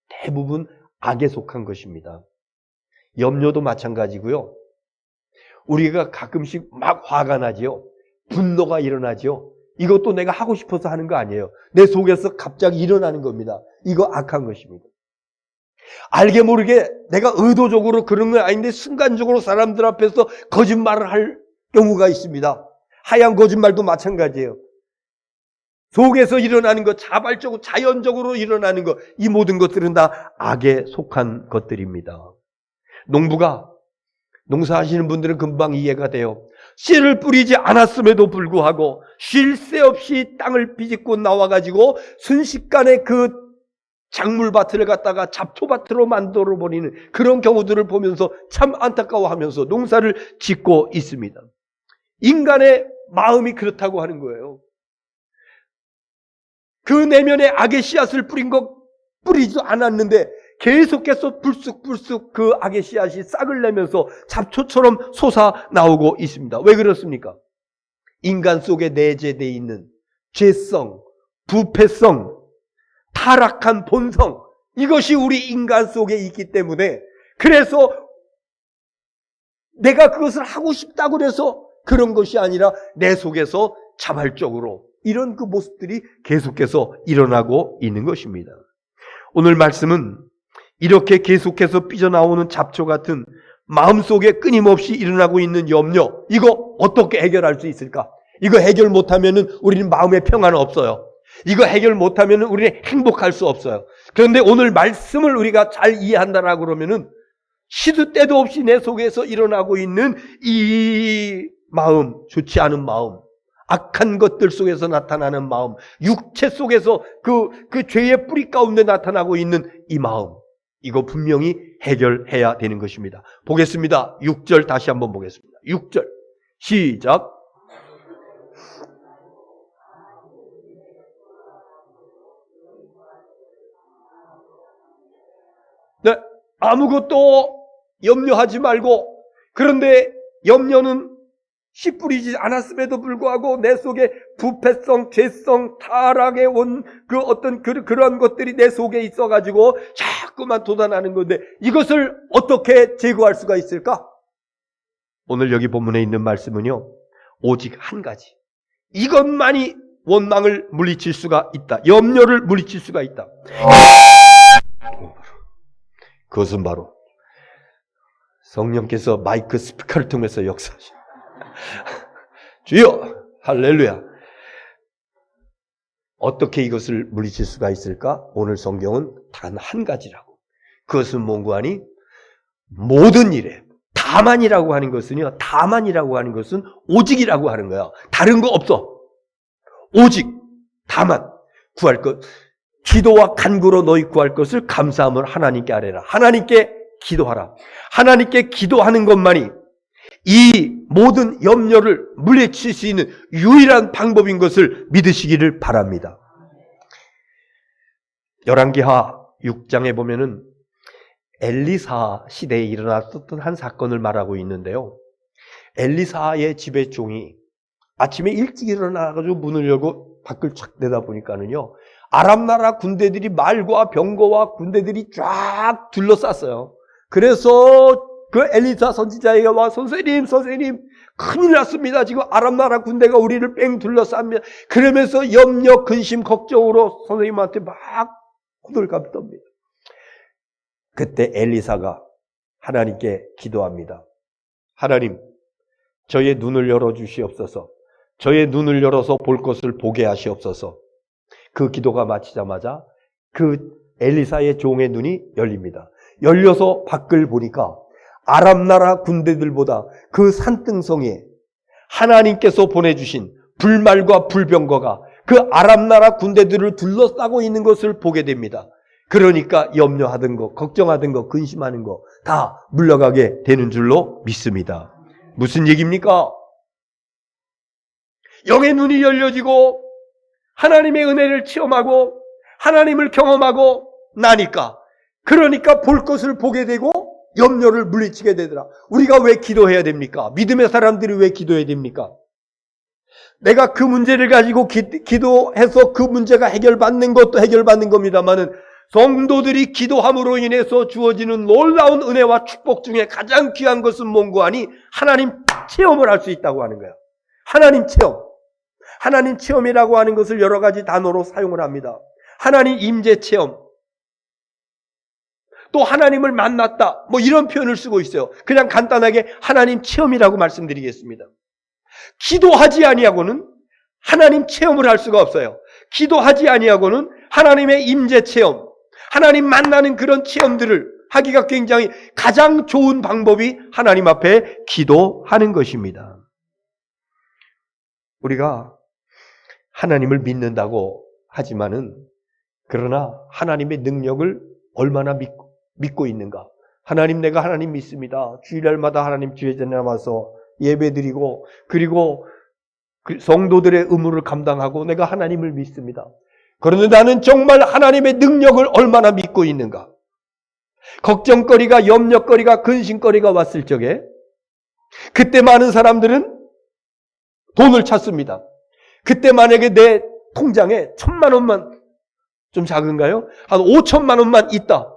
대부분 악에 속한 것입니다. 염려도 마찬가지고요. 우리가 가끔씩 막 화가 나지요. 분노가 일어나지요. 이것도 내가 하고 싶어서 하는 거 아니에요. 내 속에서 갑자기 일어나는 겁니다. 이거 악한 것입니다. 알게 모르게 내가 의도적으로 그런 건 아닌데 순간적으로 사람들 앞에서 거짓말을 할 경우가 있습니다. 하얀 거짓말도 마찬가지예요. 속에서 일어나는 것, 자발적으로 자연적으로 일어나는 것, 이 모든 것들은 다 악에 속한 것들입니다. 농사하시는 분들은 금방 이해가 돼요. 씨를 뿌리지 않았음에도 불구하고 쉴 새 없이 땅을 비집고 나와가지고 순식간에 그 작물밭을 갖다가 잡초밭으로 만들어버리는 그런 경우들을 보면서 참 안타까워하면서 농사를 짓고 있습니다. 인간의 마음이 그렇다고 하는 거예요. 그 내면에 악의 씨앗을 뿌리지도 않았는데 계속해서 불쑥불쑥 그 악의 씨앗이 싹을 내면서 잡초처럼 솟아 나오고 있습니다. 왜 그렇습니까? 인간 속에 내재되어 있는 죄성, 부패성, 타락한 본성, 이것이 우리 인간 속에 있기 때문에, 그래서 내가 그것을 하고 싶다고 해서 그런 것이 아니라 내 속에서 자발적으로 이런 그 모습들이 계속해서 일어나고 있는 것입니다. 오늘 말씀은 이렇게 계속해서 삐져나오는 잡초 같은 마음속에 끊임없이 일어나고 있는 염려, 이거 어떻게 해결할 수 있을까? 이거 해결 못하면 우리는 마음의 평안은 없어요. 이거 해결 못하면 우리는 행복할 수 없어요. 그런데 오늘 말씀을 우리가 잘 이해한다라고 그러면은 시도 때도 없이 내 속에서 일어나고 있는 이 마음, 좋지 않은 마음, 악한 것들 속에서 나타나는 마음, 육체 속에서 그 죄의 뿌리 가운데 나타나고 있는 이 마음, 이거 분명히 해결해야 되는 것입니다. 보겠습니다. 6절 다시 한번 보겠습니다. 6절 시작. 네, 아무것도 염려하지 말고, 그런데 염려는 씨 뿌리지 않았음에도 불구하고 내 속에 부패성, 죄성, 타락의 그 어떤 그러한 것들이 내 속에 있어가지고 자꾸만 돋아나는 건데, 이것을 어떻게 제거할 수가 있을까? 오늘 여기 본문에 있는 말씀은요, 오직 한 가지. 이것만이 원망을 물리칠 수가 있다. 염려를 물리칠 수가 있다. 그것은 바로 성령께서 마이크 스피커를 통해서 역사하십니다. 주여, 할렐루야. 어떻게 이것을 물리칠 수가 있을까? 오늘 성경은 단 한 가지라고. 그것은 뭔고 하니? 모든 일에 다만이라고 하는 것은요, 다만이라고 하는 것은 오직이라고 하는 거야. 다른 거 없어. 오직, 다만 구할 것, 기도와 간구로 너희 구할 것을 감사함을 하나님께 아뢰라. 하나님께 기도하라. 하나님께 기도하는 것만이 이 모든 염려를 물리칠 수 있는 유일한 방법인 것을 믿으시기를 바랍니다. 열왕기하 6장에 보면은 엘리사 시대에 일어났었던 한 사건을 말하고 있는데요. 엘리사의 집의 종이 아침에 일찍 일어나가지고 문을 열고 밖을 착 내다보니까는요, 아람 나라 군대들이 말과 병거와 군대들이 쫙 둘러쌌어요. 그래서 그 엘리사 선지자에게 와 선생님 큰일 났습니다. 지금 아람 나라 군대가 우리를 뺑 둘러쌉니다. 그러면서 염려 근심 걱정으로 선생님한테 막 호들갑 떱니다. 그때 엘리사가 하나님께 기도합니다. 하나님, 저의 눈을 열어주시옵소서. 저의 눈을 열어서 볼 것을 보게 하시옵소서. 그 기도가 마치자마자 그 엘리사의 종의 눈이 열립니다. 열려서 밖을 보니까 아람 나라 군대들보다 그 산등성이에 하나님께서 보내주신 불말과 불병거가 그 아람 나라 군대들을 둘러싸고 있는 것을 보게 됩니다. 그러니까 염려하던 거, 걱정하던 거, 근심하는 거 다 물러가게 되는 줄로 믿습니다. 무슨 얘기입니까? 영의 눈이 열려지고 하나님의 은혜를 체험하고 하나님을 경험하고 나니까, 그러니까 볼 것을 보게 되고 염려를 물리치게 되더라. 우리가 왜 기도해야 됩니까? 믿음의 사람들이 왜 기도해야 됩니까? 내가 그 문제를 가지고 기도해서 그 문제가 해결받는 것도 해결받는 겁니다만은, 성도들이 기도함으로 인해서 주어지는 놀라운 은혜와 축복 중에 가장 귀한 것은 뭔고 하니 하나님 체험을 할 수 있다고 하는 거야. 하나님 체험. 하나님 체험이라고 하는 것을 여러 가지 단어로 사용을 합니다. 하나님 임재 체험, 또 하나님을 만났다, 뭐 이런 표현을 쓰고 있어요. 그냥 간단하게 하나님 체험이라고 말씀드리겠습니다. 기도하지 아니하고는 하나님 체험을 할 수가 없어요. 기도하지 아니하고는 하나님의 임재 체험, 하나님 만나는 그런 체험들을 하기가 굉장히 가장 좋은 방법이 하나님 앞에 기도하는 것입니다. 우리가 하나님을 믿는다고 하지만은, 그러나 하나님의 능력을 얼마나 믿고 있는가? 하나님, 내가 하나님 믿습니다. 주일날마다 하나님 주일전에 와서 예배드리고, 그리고 그 성도들의 의무를 감당하고 내가 하나님을 믿습니다. 그런데 나는 정말 하나님의 능력을 얼마나 믿고 있는가? 걱정거리가, 염려거리가, 근심거리가 왔을 적에 그때 많은 사람들은 돈을 찾습니다. 그때 만약에 내 통장에 1,000만 원만, 좀 작은가요? 한 5천만 원만 있다.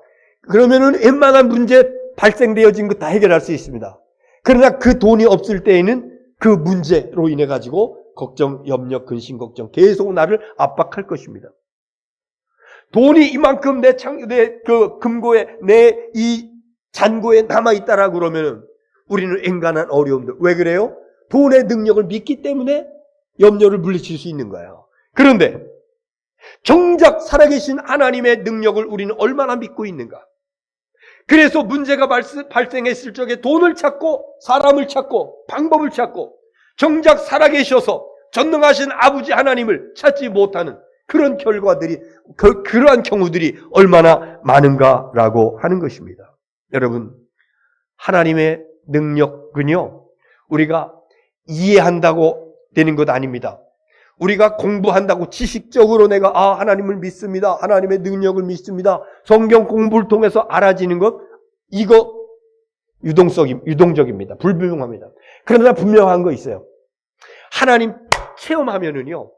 그러면은 웬만한 문제 발생되어진 거 다 해결할 수 있습니다. 그러나 그 돈이 없을 때에는 그 문제로 인해 가지고 걱정, 염려, 근심, 걱정 계속 나를 압박할 것입니다. 돈이 이만큼 내 그 금고에, 내 이 잔고에 남아 있다라고 그러면은 우리는 엔간한 어려움들. 왜 그래요? 돈의 능력을 믿기 때문에 염려를 물리칠 수 있는 거예요. 그런데 정작 살아계신 하나님의 능력을 우리는 얼마나 믿고 있는가? 그래서 문제가 발생했을 적에 돈을 찾고 사람을 찾고 방법을 찾고 정작 살아계셔서 전능하신 아버지 하나님을 찾지 못하는 그런 결과들이, 그러한 경우들이 얼마나 많은가라고 하는 것입니다. 여러분, 하나님의 능력은요, 우리가 이해한다고 되는 것 아닙니다. 우리가 공부한다고 지식적으로 내가 하나님을 믿습니다, 하나님의 능력을 믿습니다, 성경 공부를 통해서 알아지는 것, 이거 유동적입니다. 불분명합니다. 그러나 분명한 거 있어요. 하나님 체험하면은요,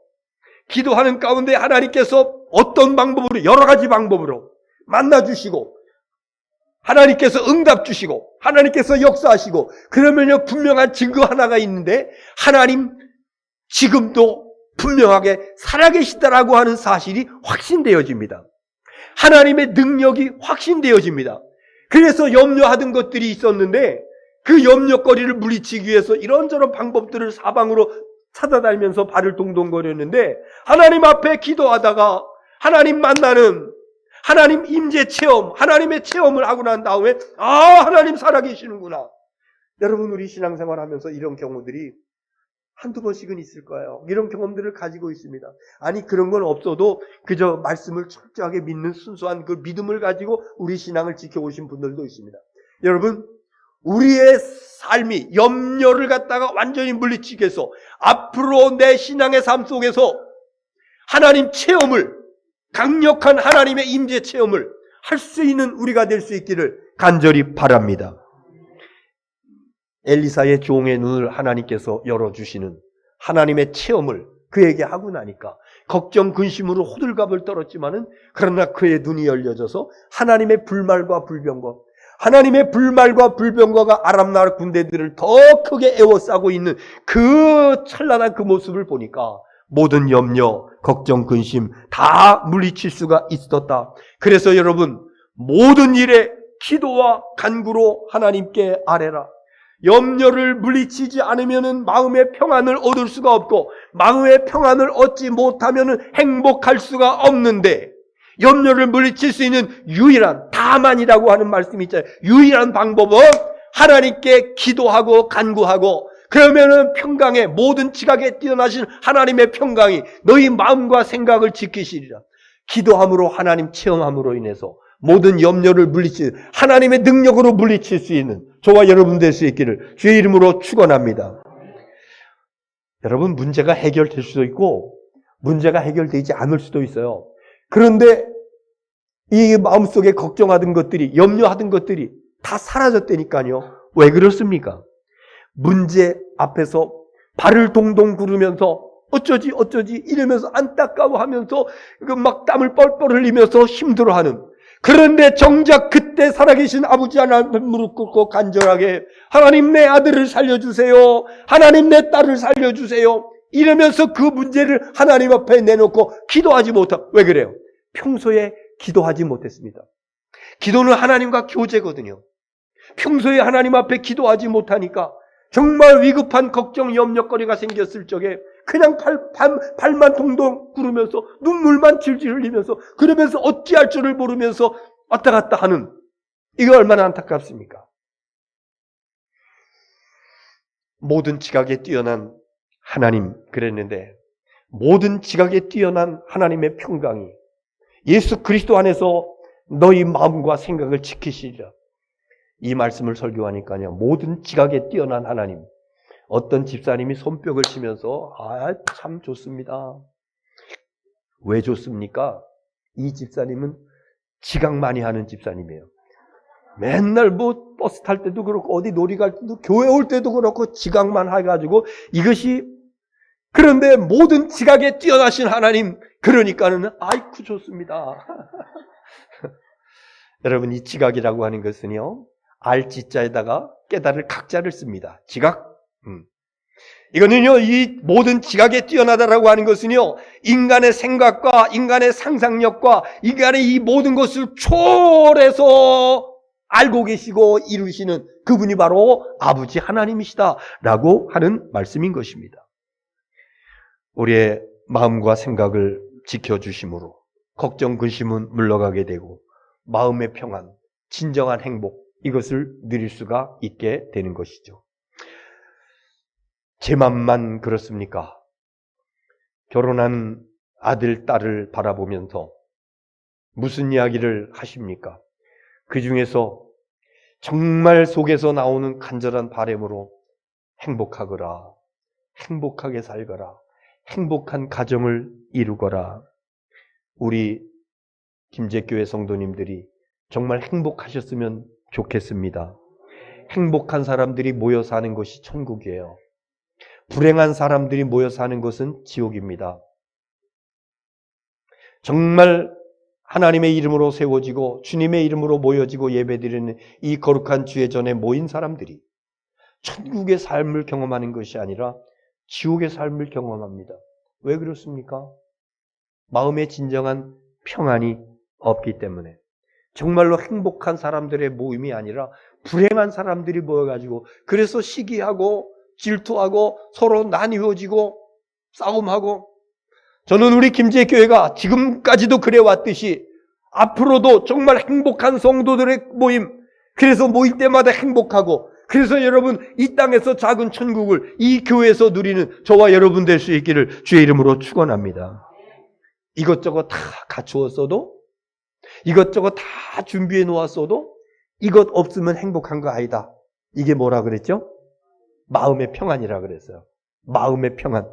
기도하는 가운데 하나님께서 어떤 방법으로, 여러 가지 방법으로 만나주시고 하나님께서 응답 주시고 하나님께서 역사하시고, 그러면요 분명한 증거 하나가 있는데, 하나님 지금도 분명하게 살아계시다라고 하는 사실이 확신되어집니다. 하나님의 능력이 확신되어집니다. 그래서 염려하던 것들이 있었는데 그 염려거리를 물리치기 위해서 이런저런 방법들을 사방으로 찾아다니면서 발을 동동거렸는데, 하나님 앞에 기도하다가 하나님 만나는 하나님 임재 체험, 하나님의 체험을 하고 난 다음에 하나님 살아계시는구나. 여러분, 우리 신앙생활 하면서 이런 경우들이 한두 번씩은 있을 거예요. 이런 경험들을 가지고 있습니다. 아니, 그런 건 없어도 그저 말씀을 철저하게 믿는 순수한 그 믿음을 가지고 우리 신앙을 지켜오신 분들도 있습니다. 여러분, 우리의 삶이 염려를 갖다가 완전히 물리치게 해서 앞으로 내 신앙의 삶 속에서 하나님 체험을, 강력한 하나님의 임재 체험을 할 수 있는 우리가 될 수 있기를 간절히 바랍니다. 엘리사의 종의 눈을 하나님께서 열어주시는 하나님의 체험을 그에게 하고 나니까 걱정, 근심으로 호들갑을 떨었지만은, 그러나 그의 눈이 열려져서 하나님의 불말과 불병거, 하나님의 불말과 불병거가 아람 나라 군대들을 더 크게 에워싸고 있는 그 찬란한 그 모습을 보니까 모든 염려, 걱정, 근심 다 물리칠 수가 있었다. 그래서 여러분, 모든 일에 기도와 간구로 하나님께 아뢰라. 염려를 물리치지 않으면 마음의 평안을 얻을 수가 없고, 마음의 평안을 얻지 못하면 행복할 수가 없는데, 염려를 물리칠 수 있는 유일한, 다만이라고 하는 말씀이 있잖아요. 유일한 방법은 하나님께 기도하고 간구하고, 그러면은 평강에, 모든 지각에 뛰어나신 하나님의 평강이 너희 마음과 생각을 지키시리라. 기도함으로 하나님 체험함으로 인해서 모든 염려를 물리칠, 하나님의 능력으로 물리칠 수 있는 저와 여러분 될 수 있기를 주의 이름으로 축원합니다. 여러분, 문제가 해결될 수도 있고 문제가 해결되지 않을 수도 있어요. 그런데 이 마음속에 걱정하던 것들이, 염려하던 것들이 다 사라졌다니까요. 왜 그렇습니까? 문제 앞에서 발을 동동 구르면서 어쩌지 이러면서 안타까워하면서 막 땀을 뻘뻘 흘리면서 힘들어하는, 그런데 정작 그때 살아계신 아버지 하나님 무릎 꿇고 간절하게 하나님 내 아들을 살려주세요, 하나님 내 딸을 살려주세요 이러면서 그 문제를 하나님 앞에 내놓고 기도하지 못하고, 왜 그래요? 평소에 기도하지 못했습니다. 기도는 하나님과 교제거든요. 평소에 하나님 앞에 기도하지 못하니까 정말 위급한 걱정, 염려거리가 생겼을 적에 그냥 발만 동동 구르면서 눈물만 질질 흘리면서 그러면서 어찌할 줄을 모르면서 왔다 갔다 하는, 이거 얼마나 안타깝습니까? 모든 지각에 뛰어난 하나님 그랬는데, 모든 지각에 뛰어난 하나님의 평강이 예수 그리스도 안에서 너희 마음과 생각을 지키시리라. 이 말씀을 설교하니까요, 모든 지각에 뛰어난 하나님. 어떤 집사님이 손뼉을 치면서 참 좋습니다. 왜 좋습니까? 이 집사님은 지각 많이 하는 집사님이에요. 맨날 뭐 버스 탈 때도 그렇고 어디 놀이 갈 때도 교회 올 때도 그렇고 지각만 해가지고 이것이, 그런데 모든 지각에 뛰어나신 하나님, 그러니까는 아이쿠 좋습니다. 여러분, 이 지각이라고 하는 것은요, 알지자에다가 깨달을 각자를 씁니다. 지각. 이거는요, 이 모든 지각에 뛰어나다라고 하는 것은요, 인간의 생각과 인간의 상상력과 인간의 이 모든 것을 초월해서 알고 계시고 이루시는 그분이 바로 아버지 하나님이시다라고 하는 말씀인 것입니다. 우리의 마음과 생각을 지켜주심으로 걱정, 근심은 물러가게 되고 마음의 평안, 진정한 행복, 이것을 누릴 수가 있게 되는 것이죠. 제 맘만 그렇습니까? 결혼한 아들, 딸을 바라보면서 무슨 이야기를 하십니까? 그 중에서 정말 속에서 나오는 간절한 바람으로 행복하거라, 행복하게 살거라, 행복한 가정을 이루거라. 우리 김제교회 성도님들이 정말 행복하셨으면 좋겠습니다. 행복한 사람들이 모여 사는 것이 천국이에요. 불행한 사람들이 모여 사는 것은 지옥입니다. 정말 하나님의 이름으로 세워지고 주님의 이름으로 모여지고 예배드리는 이 거룩한 주의 전에 모인 사람들이 천국의 삶을 경험하는 것이 아니라 지옥의 삶을 경험합니다. 왜 그렇습니까? 마음의 진정한 평안이 없기 때문에. 정말로 행복한 사람들의 모임이 아니라 불행한 사람들이 모여가지고 그래서 시기하고 질투하고 서로 나뉘어지고 싸움하고, 저는 우리 김제교회가 지금까지도 그래왔듯이 앞으로도 정말 행복한 성도들의 모임, 그래서 모일 때마다 행복하고, 그래서 여러분 이 땅에서 작은 천국을 이 교회에서 누리는 저와 여러분 될 수 있기를 주의 이름으로 축원합니다. 이것저것 다 갖추었어도, 이것저것 다 준비해 놓았어도 이것 없으면 행복한 거 아니다. 이게 뭐라 그랬죠? 마음의 평안이라 그랬어요. 마음의 평안.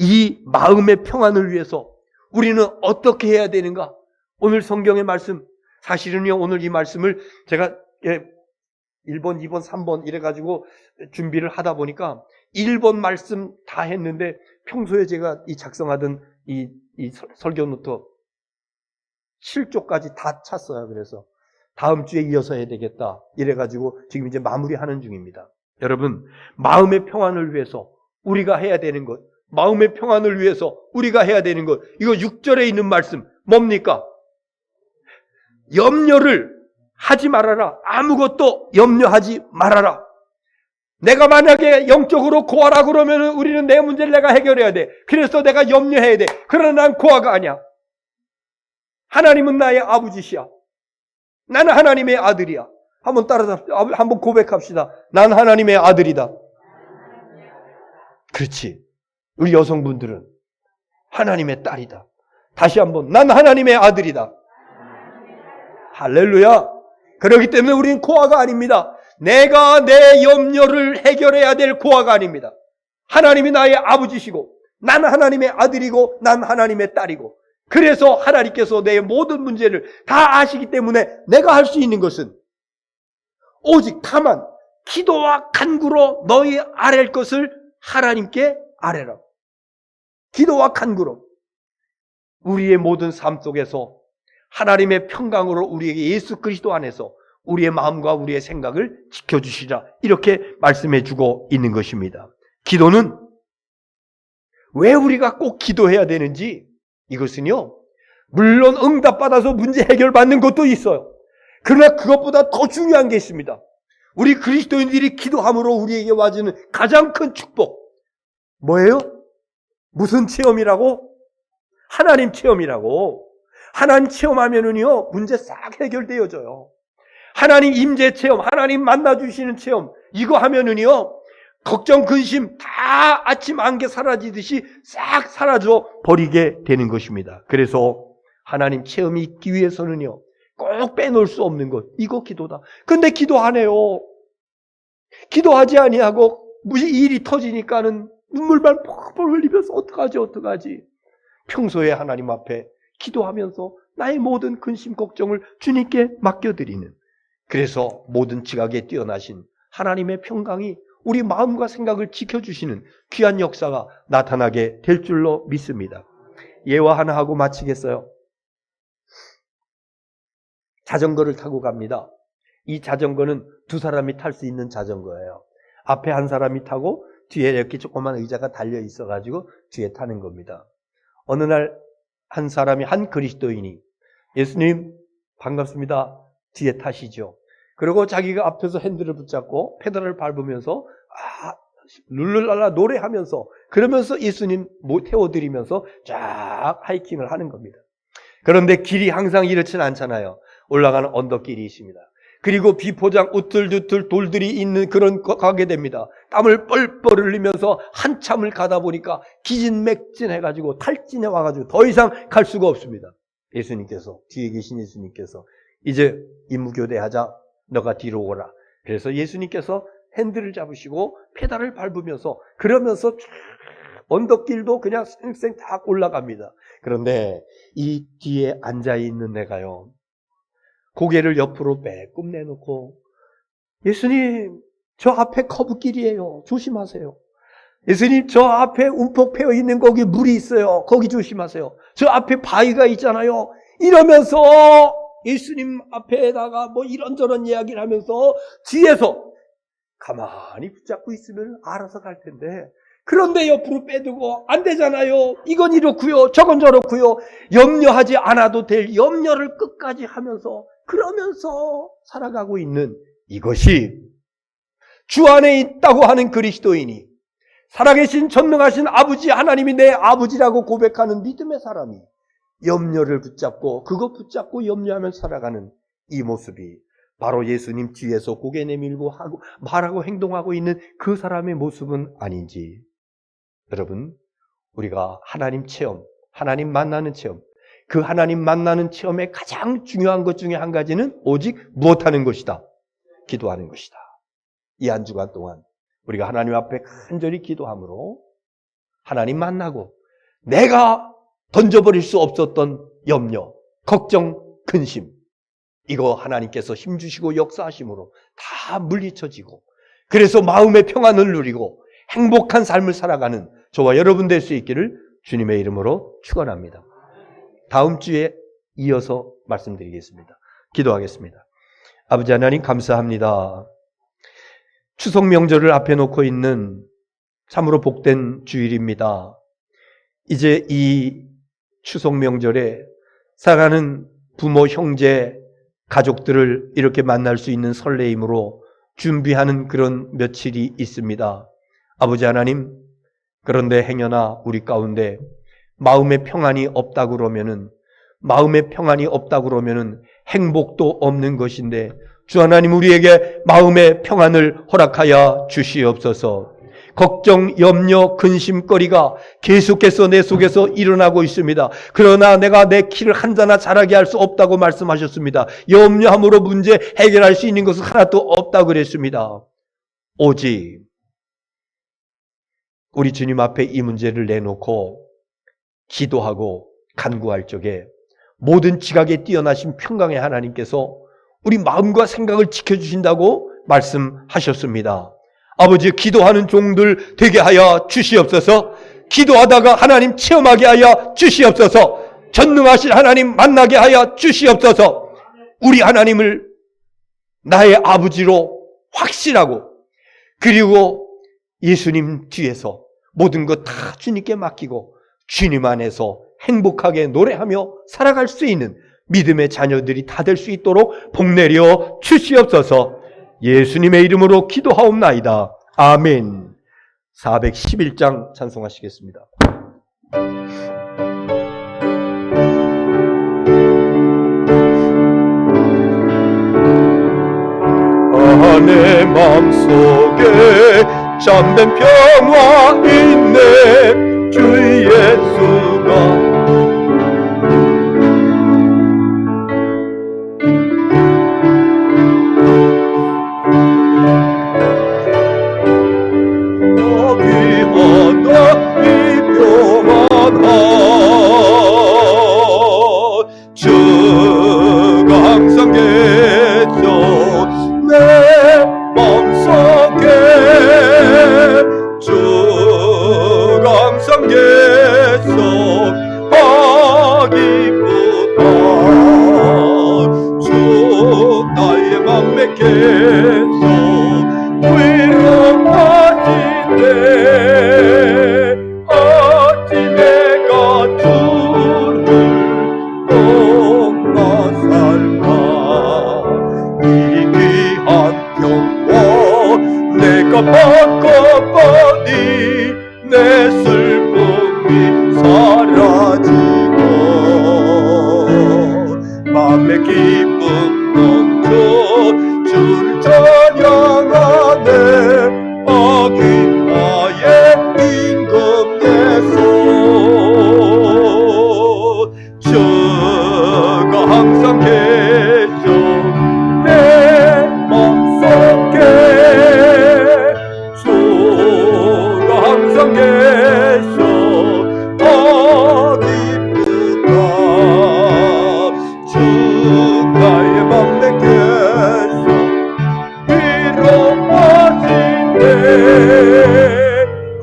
이 마음의 평안을 위해서 우리는 어떻게 해야 되는가? 오늘 성경의 말씀, 사실은요, 오늘 이 말씀을 제가 1번, 2번, 3번 이래가지고 준비를 하다 보니까 1번 말씀 다 했는데, 평소에 제가 이 작성하던 이 설교 노트 7쪽까지 다 찼어요. 그래서 다음 주에 이어서 해야 되겠다. 이래가지고 지금 이제 마무리하는 중입니다. 여러분, 마음의 평안을 위해서 우리가 해야 되는 것, 마음의 평안을 위해서 우리가 해야 되는 것, 이거 6절에 있는 말씀 뭡니까? 염려를 하지 말아라. 아무것도 염려하지 말아라. 내가 만약에 영적으로 고아라 그러면 우리는 내 문제를 내가 해결해야 돼. 그래서 내가 염려해야 돼. 그러나 난 고아가 아니야. 하나님은 나의 아버지시야. 나는 하나님의 아들이야. 한번 따라서 한번 고백합시다. 난 하나님의 아들이다. 그렇지. 우리 여성분들은 하나님의 딸이다. 다시 한번 난 하나님의 아들이다. 할렐루야. 그렇기 때문에 우리는 고아가 아닙니다. 내가 내 염려를 해결해야 될 고아가 아닙니다. 하나님이 나의 아버지시고 나는 하나님의 아들이고 난 하나님의 딸이고, 그래서 하나님께서 내 모든 문제를 다 아시기 때문에 내가 할 수 있는 것은 오직 다만 기도와 간구로 너희 아랠 것을 하나님께 아뢰라. 기도와 간구로 우리의 모든 삶 속에서 하나님의 평강으로 우리에게 예수 그리스도 안에서 우리의 마음과 우리의 생각을 지켜주시라, 이렇게 말씀해주고 있는 것입니다. 기도는 왜 우리가 꼭 기도해야 되는지, 이것은요, 물론 응답받아서 문제 해결받는 것도 있어요. 그러나 그것보다 더 중요한 게 있습니다. 우리 그리스도인들이 기도함으로 우리에게 와주는 가장 큰 축복, 뭐예요? 무슨 체험이라고? 하나님 체험이라고. 하나님 체험하면은요, 문제 싹 해결되어져요. 하나님 임재 체험, 하나님 만나주시는 체험, 이거 하면은요, 걱정, 근심 다 아침 안개 사라지듯이 싹 사라져 버리게 되는 것입니다. 그래서 하나님 체험이 있기 위해서는요, 꼭 빼놓을 수 없는 것, 이거 기도다. 근데 기도 안 해요. 기도하지 아니하고 무슨 일이 터지니까는 눈물만 펄펄 흘리면서 어떡하지? 평소에 하나님 앞에 기도하면서 나의 모든 근심 걱정을 주님께 맡겨드리는, 그래서 모든 지각에 뛰어나신 하나님의 평강이 우리 마음과 생각을 지켜주시는 귀한 역사가 나타나게 될 줄로 믿습니다. 예화 하나 하고 마치겠어요. 자전거를 타고 갑니다. 이 자전거는 두 사람이 탈 수 있는 자전거예요. 앞에 한 사람이 타고 뒤에 이렇게 조그만 의자가 달려 있어가지고 뒤에 타는 겁니다. 어느 날 한 사람이, 한 그리스도인이, 예수님 반갑습니다, 뒤에 타시죠. 그리고 자기가 앞에서 핸들을 붙잡고 페달을 밟으면서 룰루랄라 노래하면서, 그러면서 예수님 태워드리면서 쫙 하이킹을 하는 겁니다. 그런데 길이 항상 이렇지는 않잖아요. 올라가는 언덕길이 있습니다. 그리고 비포장 우틀두틀 돌들이 있는 그런 가게 됩니다. 땀을 뻘뻘 흘리면서 한참을 가다 보니까 기진맥진해가지고 탈진해 와가지고 더 이상 갈 수가 없습니다. 예수님께서, 뒤에 계신 예수님께서, 이제 임무교대하자, 너가 뒤로 오라. 그래서 예수님께서 핸들을 잡으시고 페달을 밟으면서, 그러면서 언덕길도 그냥 쌩쌩 다 올라갑니다. 그런데 이 뒤에 앉아있는 내가요, 고개를 옆으로 빼끔 내놓고, 예수님, 저 앞에 커브길이에요. 조심하세요. 예수님, 저 앞에 움푹 패여 있는 거기 물이 있어요. 거기 조심하세요. 저 앞에 바위가 있잖아요. 이러면서 예수님 앞에다가 뭐 이런저런 이야기를 하면서 뒤에서 가만히 붙잡고 있으면 알아서 갈 텐데, 그런데 옆으로 빼두고 안 되잖아요. 이건 이렇고요, 저건 저렇고요. 염려하지 않아도 될 염려를 끝까지 하면서, 그러면서 살아가고 있는, 이것이 주 안에 있다고 하는 그리스도인이, 살아계신 전능하신 아버지, 하나님이 내 아버지라고 고백하는 믿음의 사람이 염려를 붙잡고, 그거 붙잡고 염려하면서 살아가는 이 모습이 바로 예수님 뒤에서 고개 내밀고 하고 말하고 행동하고 있는 그 사람의 모습은 아닌지. 여러분, 우리가 하나님 체험, 하나님 만나는 체험, 그 하나님 만나는 체험의 가장 중요한 것 중에 한 가지는 오직 무엇하는 것이다? 기도하는 것이다. 이 한 주간 동안 우리가 하나님 앞에 간절히 기도함으로 하나님 만나고, 내가 던져버릴 수 없었던 염려, 걱정, 근심, 이거 하나님께서 힘주시고 역사하심으로 다 물리쳐지고, 그래서 마음의 평안을 누리고 행복한 삶을 살아가는 저와 여러분 될 수 있기를 주님의 이름으로 축원합니다. 다음 주에 이어서 말씀드리겠습니다. 기도하겠습니다. 아버지 하나님 감사합니다. 추석 명절을 앞에 놓고 있는 참으로 복된 주일입니다. 이제 이 추석 명절에 사랑하는 부모, 형제, 가족들을 이렇게 만날 수 있는 설레임으로 준비하는 그런 며칠이 있습니다. 아버지 하나님, 그런데 행여나 우리 가운데 마음의 평안이 없다고 그러면은 행복도 없는 것인데 주 하나님 우리에게 마음의 평안을 허락하여 주시옵소서. 걱정, 염려, 근심거리가 계속해서 내 속에서 일어나고 있습니다. 그러나 내가 내 키를 한자나 자라게 할 수 없다고 말씀하셨습니다. 염려함으로 문제 해결할 수 있는 것은 하나도 없다고 그랬습니다. 오직 우리 주님 앞에 이 문제를 내놓고 기도하고 간구할 적에 모든 지각에 뛰어나신 평강의 하나님께서 우리 마음과 생각을 지켜주신다고 말씀하셨습니다. 아버지, 기도하는 종들 되게 하여 주시옵소서. 기도하다가 하나님 체험하게 하여 주시옵소서. 전능하신 하나님 만나게 하여 주시옵소서. 우리 하나님을 나의 아버지로 확신하고, 그리고 예수님 뒤에서 모든 것 다 주님께 맡기고 주님 안에서 행복하게 노래하며 살아갈 수 있는 믿음의 자녀들이 다 될 수 있도록 복내려 주시옵소서. 예수님의 이름으로 기도하옵나이다. 아멘. 411장 찬송하시겠습니다. 내 맘속에 참된 평화 있네. 주 예수가 귀하다 이 평안아. 주가 항상 계셔 내 맘속에. 주가 항상 계셔 기쁘다. 주 나의 맘에 계셔 위로하시네. 어찌 내가 주를 떠나 살까. 이 귀한 평화 내가 바꿔보니 내 슬픔이 사라지고 맘에 기쁨 넘쳐 주를 찬양하네. 귀하의 임금 내 손. 주가 항상 계셔 내 맘속에. 주가 항상 계셔 기쁘다. 주 나의 맘에 계셔 위로하시네.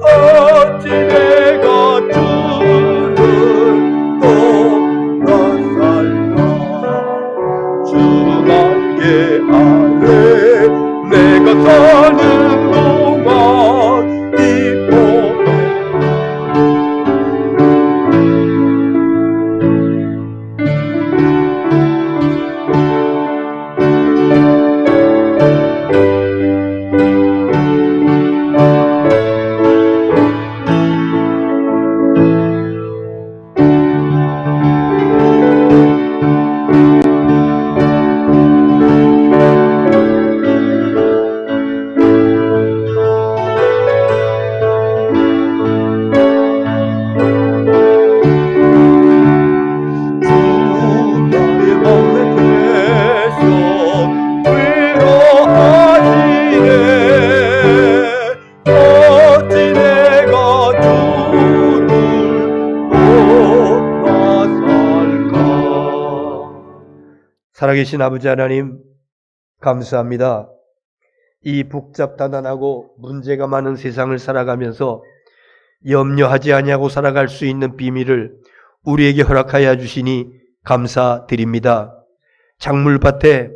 어찌 내가 주를 떠나 살까. 주 날개 아래 내가 사는 동안 이 몸에 살아계신 아버지 하나님 감사합니다. 이 복잡다단하고 문제가 많은 세상을 살아가면서 염려하지 아니하고 살아갈 수 있는 비밀을 우리에게 허락하여 주시니 감사드립니다. 작물밭에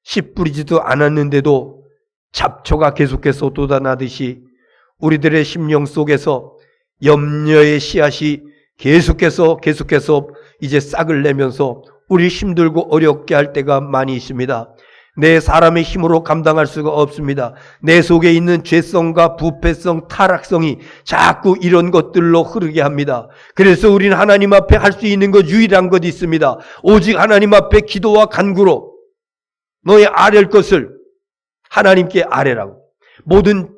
씨 뿌리지도 않았는데도 잡초가 계속해서 돋아나듯이 우리들의 심령 속에서 염려의 씨앗이 계속해서 이제 싹을 내면서 우리 힘들고 어렵게 할 때가 많이 있습니다. 내 사람의 힘으로 감당할 수가 없습니다. 내 속에 있는 죄성과 부패성, 타락성이 자꾸 이런 것들로 흐르게 합니다. 그래서 우리는 하나님 앞에 할 수 있는 것 유일한 것 있습니다. 오직 하나님 앞에 기도와 간구로 너의 아랠 것을 하나님께 아뢰라고. 모든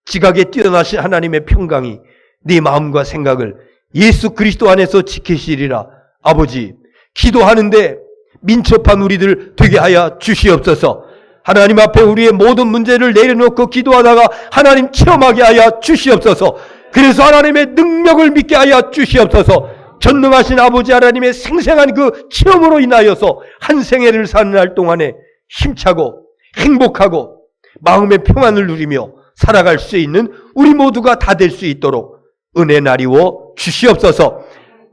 지각에 뛰어나신 하나님의 평강이 네 마음과 생각을 예수 그리스도 안에서 지키시리라. 아버지, 기도하는데 민첩한 우리들 되게 하여 주시옵소서. 하나님 앞에 우리의 모든 문제를 내려놓고 기도하다가 하나님 체험하게 하여 주시옵소서. 그래서 하나님의 능력을 믿게 하여 주시옵소서. 전능하신 아버지 하나님의 생생한 그 체험으로 인하여서 한 생애를 사는 날 동안에 힘차고 행복하고 마음의 평안을 누리며 살아갈 수 있는 우리 모두가 다 될 수 있도록 은혜 나리워 주시옵소서.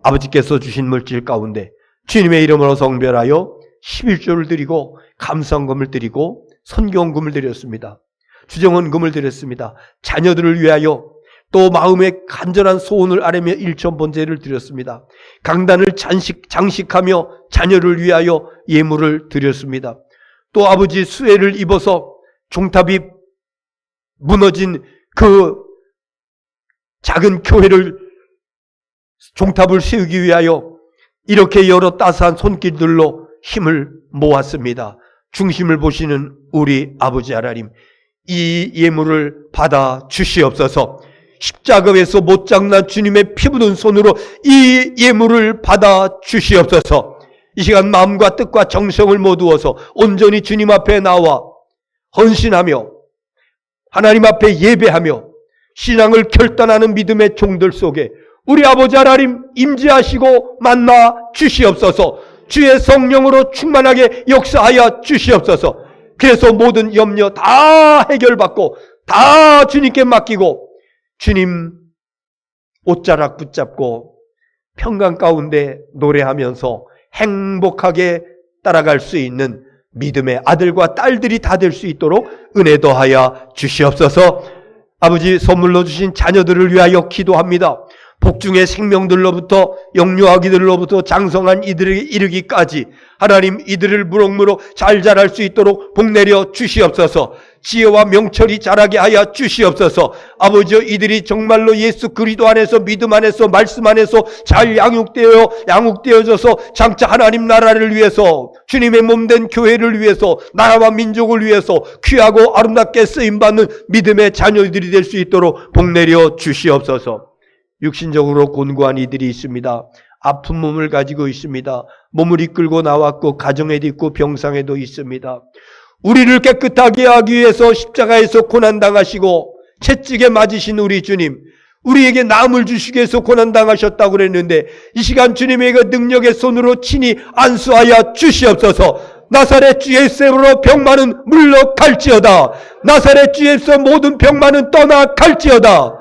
아버지께서 주신 물질 가운데 주님의 이름으로 성별하여 11조를 드리고 감사헌금을 드리고 선교헌금을 드렸습니다. 주정헌금을 드렸습니다. 자녀들을 위하여 또 마음의 간절한 소원을 아뢰며 일천번제를 드렸습니다. 강단을 장식하며 자녀를 위하여 예물을 드렸습니다. 또 아버지 수해를 입어서 종탑이 무너진 그 작은 교회를 종탑을 세우기 위하여 이렇게 여러 따스한 손길들로 힘을 모았습니다. 중심을 보시는 우리 아버지 하나님, 이 예물을 받아 주시옵소서. 십자가에서 못장난 주님의 피 묻은 손으로 이 예물을 받아 주시옵소서. 이 시간 마음과 뜻과 정성을 모두어서 온전히 주님 앞에 나와 헌신하며 하나님 앞에 예배하며 신앙을 결단하는 믿음의 종들 속에 우리 아버지 하나님 임재하시고 만나 주시옵소서. 주의 성령으로 충만하게 역사하여 주시옵소서. 그래서 모든 염려 다 해결받고 다 주님께 맡기고 주님 옷자락 붙잡고 평강 가운데 노래하면서 행복하게 따라갈 수 있는 믿음의 아들과 딸들이 다 될 수 있도록 은혜 더하여 주시옵소서. 아버지, 선물로 주신 자녀들을 위하여 기도합니다. 복중의 생명들로부터 영유아기들로부터 장성한 이들에게 이르기까지 하나님 이들을 무럭무럭 잘 자랄 수 있도록 복내려 주시옵소서. 지혜와 명철이 자라게 하여 주시옵소서. 아버지, 이들이 정말로 예수 그리스도 안에서 믿음 안에서 말씀 안에서 잘 양육되어져서 장차 하나님 나라를 위해서 주님의 몸된 교회를 위해서 나라와 민족을 위해서 귀하고 아름답게 쓰임받는 믿음의 자녀들이 될 수 있도록 복내려 주시옵소서. 육신적으로 곤고한 이들이 있습니다. 아픈 몸을 가지고 있습니다. 몸을 이끌고 나왔고 가정에도 있고 병상에도 있습니다. 우리를 깨끗하게 하기 위해서 십자가에서 고난당하시고 채찍에 맞으신 우리 주님, 우리에게 나음을 주시기 위해서 고난당하셨다고 그랬는데 이 시간 주님의 그 능력의 손으로 친히 안수하여 주시옵소서. 나사렛 주 예수로 병만은 물러갈지어다. 나사렛 주 예수 모든 병만은 떠나갈지어다.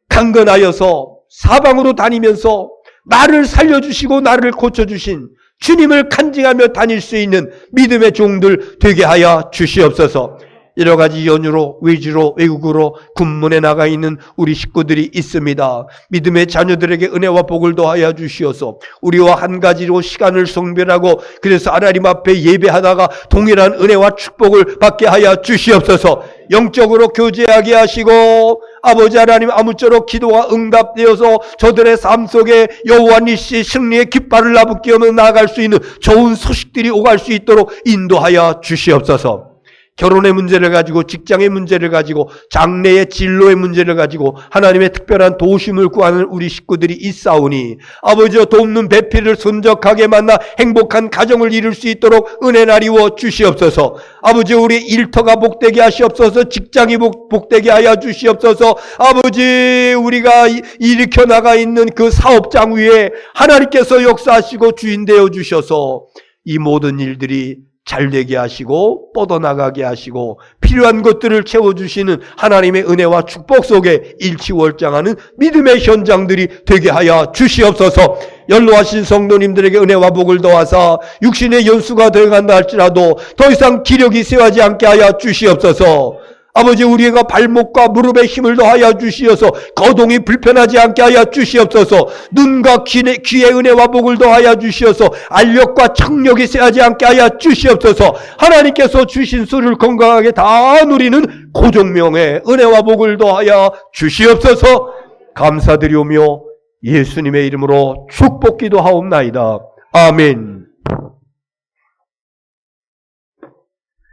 강건하여서 사방으로 다니면서 나를 살려주시고 나를 고쳐주신 주님을 간증하며 다닐 수 있는 믿음의 종들 되게 하여 주시옵소서. 여러 가지 연유로 외지로 외국으로 군문에 나가 있는 우리 식구들이 있습니다. 믿음의 자녀들에게 은혜와 복을 더하여 주시어서 우리와 한 가지로 시간을 성별하고 그래서 하나님 앞에 예배하다가 동일한 은혜와 축복을 받게 하여 주시옵소서. 영적으로 교제하게 하시고 아버지 하나님 아무쪼록 기도가 응답되어서 저들의 삶 속에 여호와 니시 승리의 깃발을 나부끼며 나아갈 수 있는 좋은 소식들이 오갈 수 있도록 인도하여 주시옵소서. 결혼의 문제를 가지고 직장의 문제를 가지고 장래의 진로의 문제를 가지고 하나님의 특별한 도우심을 구하는 우리 식구들이 있사오니 아버지여 돕는 배필을 순적하게 만나 행복한 가정을 이룰 수 있도록 은혜 나리워 주시옵소서. 아버지 우리 일터가 복되게 하시옵소서. 직장이 복되게 하여 주시옵소서. 아버지 우리가 일으켜 나가 있는 그 사업장 위에 하나님께서 역사하시고 주인 되어 주셔서 이 모든 일들이 잘되게 하시고 뻗어나가게 하시고 필요한 것들을 채워주시는 하나님의 은혜와 축복 속에 일치월장하는 믿음의 현장들이 되게 하여 주시옵소서. 연로하신 성도님들에게 은혜와 복을 더하사 육신의 연수가 되어간다 할지라도 더 이상 기력이 쇠하지 않게 하여 주시옵소서. 아버지, 우리가 발목과 무릎에 힘을 더하여 주시어서 거동이 불편하지 않게 하여 주시옵소서. 눈과 귀의 은혜와 복을 더하여 주시어서 알력과 청력이 쇠하지 않게 하여 주시옵소서. 하나님께서 주신 수를 건강하게 다 누리는 고종명의 은혜와 복을 더하여 주시옵소서. 감사드리오며 예수님의 이름으로 축복 기도하옵나이다. 아멘.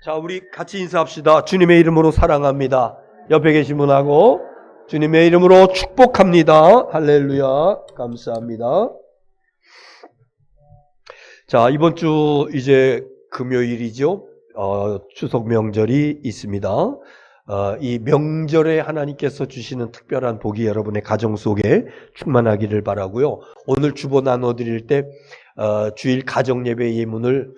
자, 우리 같이 인사합시다. 주님의 이름으로 사랑합니다. 옆에 계신 분하고 주님의 이름으로 축복합니다. 할렐루야. 감사합니다. 자, 이번 주 이제 금요일이죠. 추석 명절이 있습니다. 이 명절에 하나님께서 주시는 특별한 복이 여러분의 가정 속에 충만하기를 바라고요. 오늘 주보 나눠드릴 때 주일 가정 예배 예문을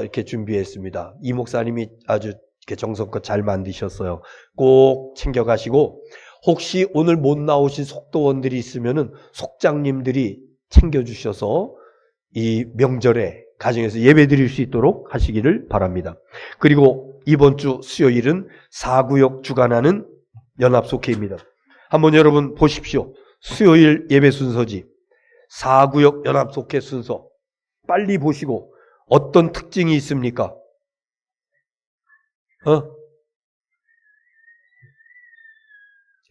이렇게 준비했습니다. 이 목사님이 아주 이렇게 정성껏 잘 만드셨어요. 꼭 챙겨가시고, 혹시 오늘 못 나오신 속도원들이 있으면은 속장님들이 챙겨주셔서 이 명절에 가정에서 예배 드릴 수 있도록 하시기를 바랍니다. 그리고 이번 주 수요일은 사구역 주관하는 연합속회입니다. 한번 여러분 보십시오. 수요일 예배 순서지, 사구역 연합속회 순서 빨리 보시고 어떤 특징이 있습니까?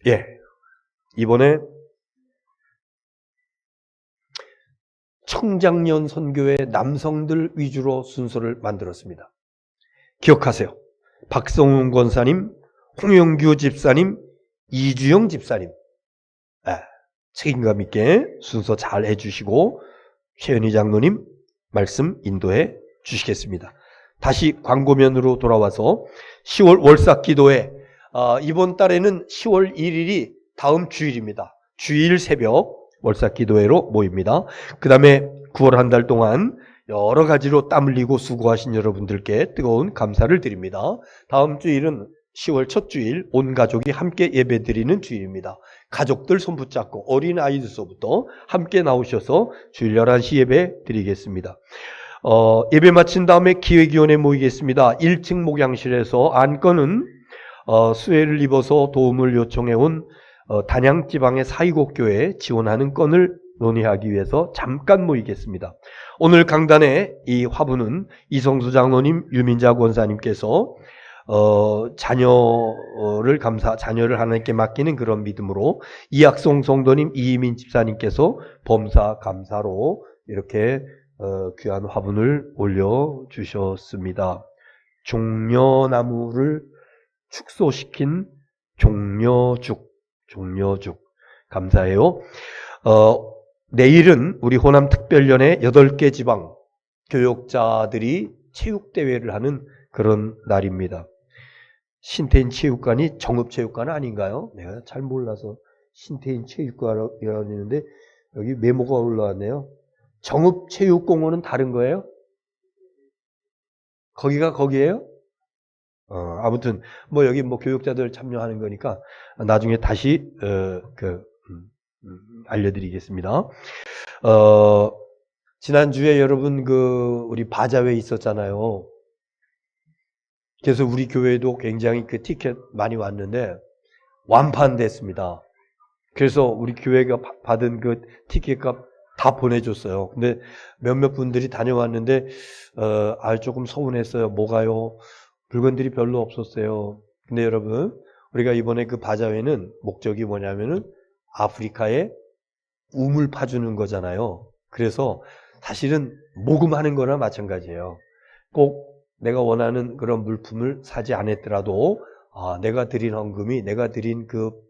예, 이번에 청장년 선교회 남성들 위주로 순서를 만들었습니다. 기억하세요. 박성훈 권사님, 홍영규 집사님, 이주영 집사님, 책임감 있게 순서 잘 해주시고 최은희 장로님 말씀 인도해 주시겠습니다. 다시 광고면으로 돌아와서 10월 월삭기도회, 이번 달에는 10월 1일이 다음 주일입니다. 주일 새벽 월삭기도회로 모입니다. 그 다음에 9월 한 달 동안 여러 가지로 땀 흘리고 수고하신 여러분들께 뜨거운 감사를 드립니다. 다음 주일은 10월 첫 주일 온 가족이 함께 예배드리는 주일입니다. 가족들 손 붙잡고 어린 아이들서부터 함께 나오셔서 주일 11시 예배 드리겠습니다. 예배 마친 다음에 기획위원회 모이겠습니다. 1층 목양실에서 안건은 수혜를 입어서 도움을 요청해온 단양지방의 사이곡교회에 지원하는 건을 논의하기 위해서 잠깐 모이겠습니다. 오늘 강단에 이 화분은 이성수 장로님, 유민자 권사님께서 자녀를 하나님께 맡기는 그런 믿음으로, 이학송 성도님, 이희민 집사님께서 범사 감사로 이렇게 귀한 화분을 올려주셨습니다. 종려나무를 축소시킨 종려죽 감사해요. 내일은 우리 호남 특별연의 8개 지방 교역자들이 체육대회를 하는 그런 날입니다. 신태인 체육관이 정읍체육관 아닌가요? 내가 잘 몰라서 신태인 체육관이라는데 여기 메모가 올라왔네요. 정읍체육공원은 다른 거예요? 거기가 거기예요? 아무튼 여기 교육자들 참여하는 거니까 나중에 다시 알려드리겠습니다. 지난주에 여러분 우리 바자회 있었잖아요. 그래서 우리 교회도 굉장히 티켓 많이 왔는데 완판됐습니다. 그래서 우리 교회가 받은 티켓값 다 보내줬어요. 근데 몇몇 분들이 다녀왔는데 조금 서운했어요. 뭐가요? 물건들이 별로 없었어요. 근데 여러분, 우리가 이번에 바자회는 목적이 뭐냐면은 아프리카에 우물 파주는 거잖아요. 그래서 사실은 모금하는 거나 마찬가지예요. 꼭 내가 원하는 그런 물품을 사지 않았더라도 내가 드린 헌금이, 내가 드린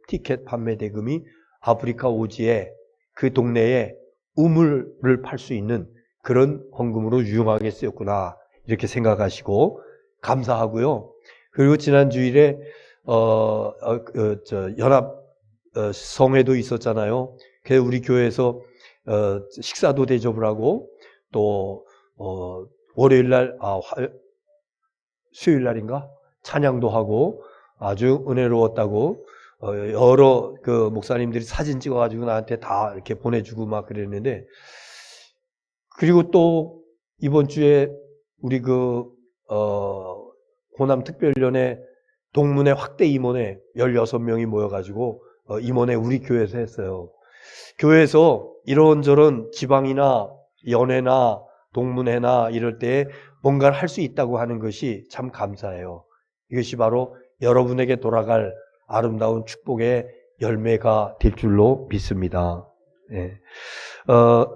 티켓 판매 대금이 아프리카 오지에 그 동네에 우물을 팔 수 있는 그런 헌금으로 유용하게 쓰였구나, 이렇게 생각하시고 감사하고요. 그리고 지난 주일에 연합 성회도 있었잖아요. 그래서 우리 교회에서 식사도 대접을 하고 또 월요일 날 수요일 날인가 찬양도 하고 아주 은혜로웠다고 여러 그 목사님들이 사진 찍어가지고 나한테 다 이렇게 보내주고 막 그랬는데, 그리고 또 이번 주에 우리 호남 특별위원회 동문회 확대 임원회 16명이 모여가지고 임원회 우리 교회에서 했어요. 교회에서 이런저런 지방이나 연회나 동문회나 이럴 때 뭔가를 할 수 있다고 하는 것이 참 감사해요. 이것이 바로 여러분에게 돌아갈 아름다운 축복의 열매가 될 줄로 믿습니다. 네.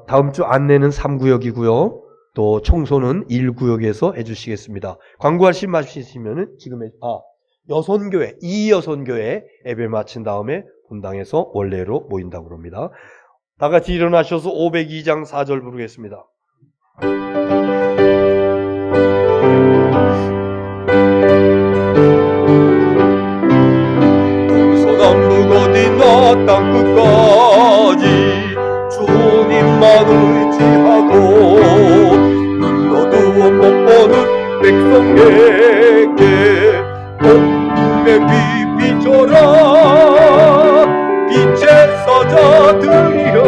다음 주 안내는 3구역이고요. 또 청소는 1구역에서 해주시겠습니다. 광고하실 마시면은 지금의 여선교회, 이여선교회 예배 마친 다음에 본당에서 원래로 모인다고 합니다. 다 같이 일어나셔서 502장 4절 부르겠습니다. 동서남북 어디나 땅끝까지 주님만 의지하고 눈 어두워 못 보는 백성에게 복음의 빛 비춰라. 빛의 사자들이여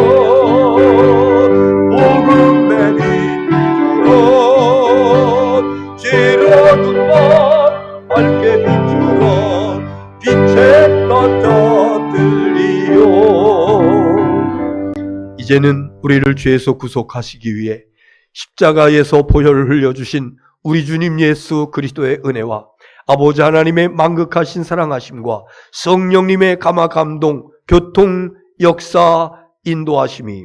복음의 빛 비추라. 지려둔 밤 밝게 비추라. 빛의 사자들이여. 이제는 우리를 죄에서 구속하시기 위해 십자가에서 보혈을 흘려주신 우리 주님 예수 그리스도의 은혜와 아버지 하나님의 만극하신 사랑하심과 성령님의 감화 감동, 교통, 역사, 인도하심이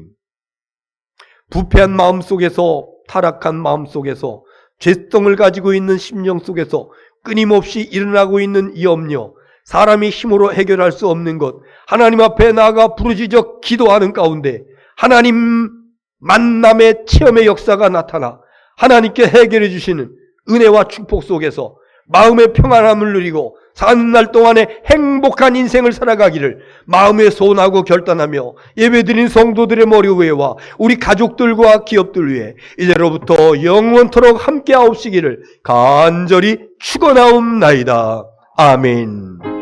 부패한 마음 속에서, 타락한 마음 속에서, 죄성을 가지고 있는 심령 속에서 끊임없이 일어나고 있는 이 염려, 사람이 힘으로 해결할 수 없는 것, 하나님 앞에 나아가 부르짖어 기도하는 가운데 하나님 만남의 체험의 역사가 나타나 하나님께 해결해 주시는 은혜와 축복 속에서 마음의 평안함을 누리고 사는 날 동안에 행복한 인생을 살아가기를 마음에 소원하고 결단하며 예배드린 성도들의 머리 위에와 우리 가족들과 기업들 위해 이제로부터 영원토록 함께하옵시기를 간절히 축원하옵나이다. 아멘.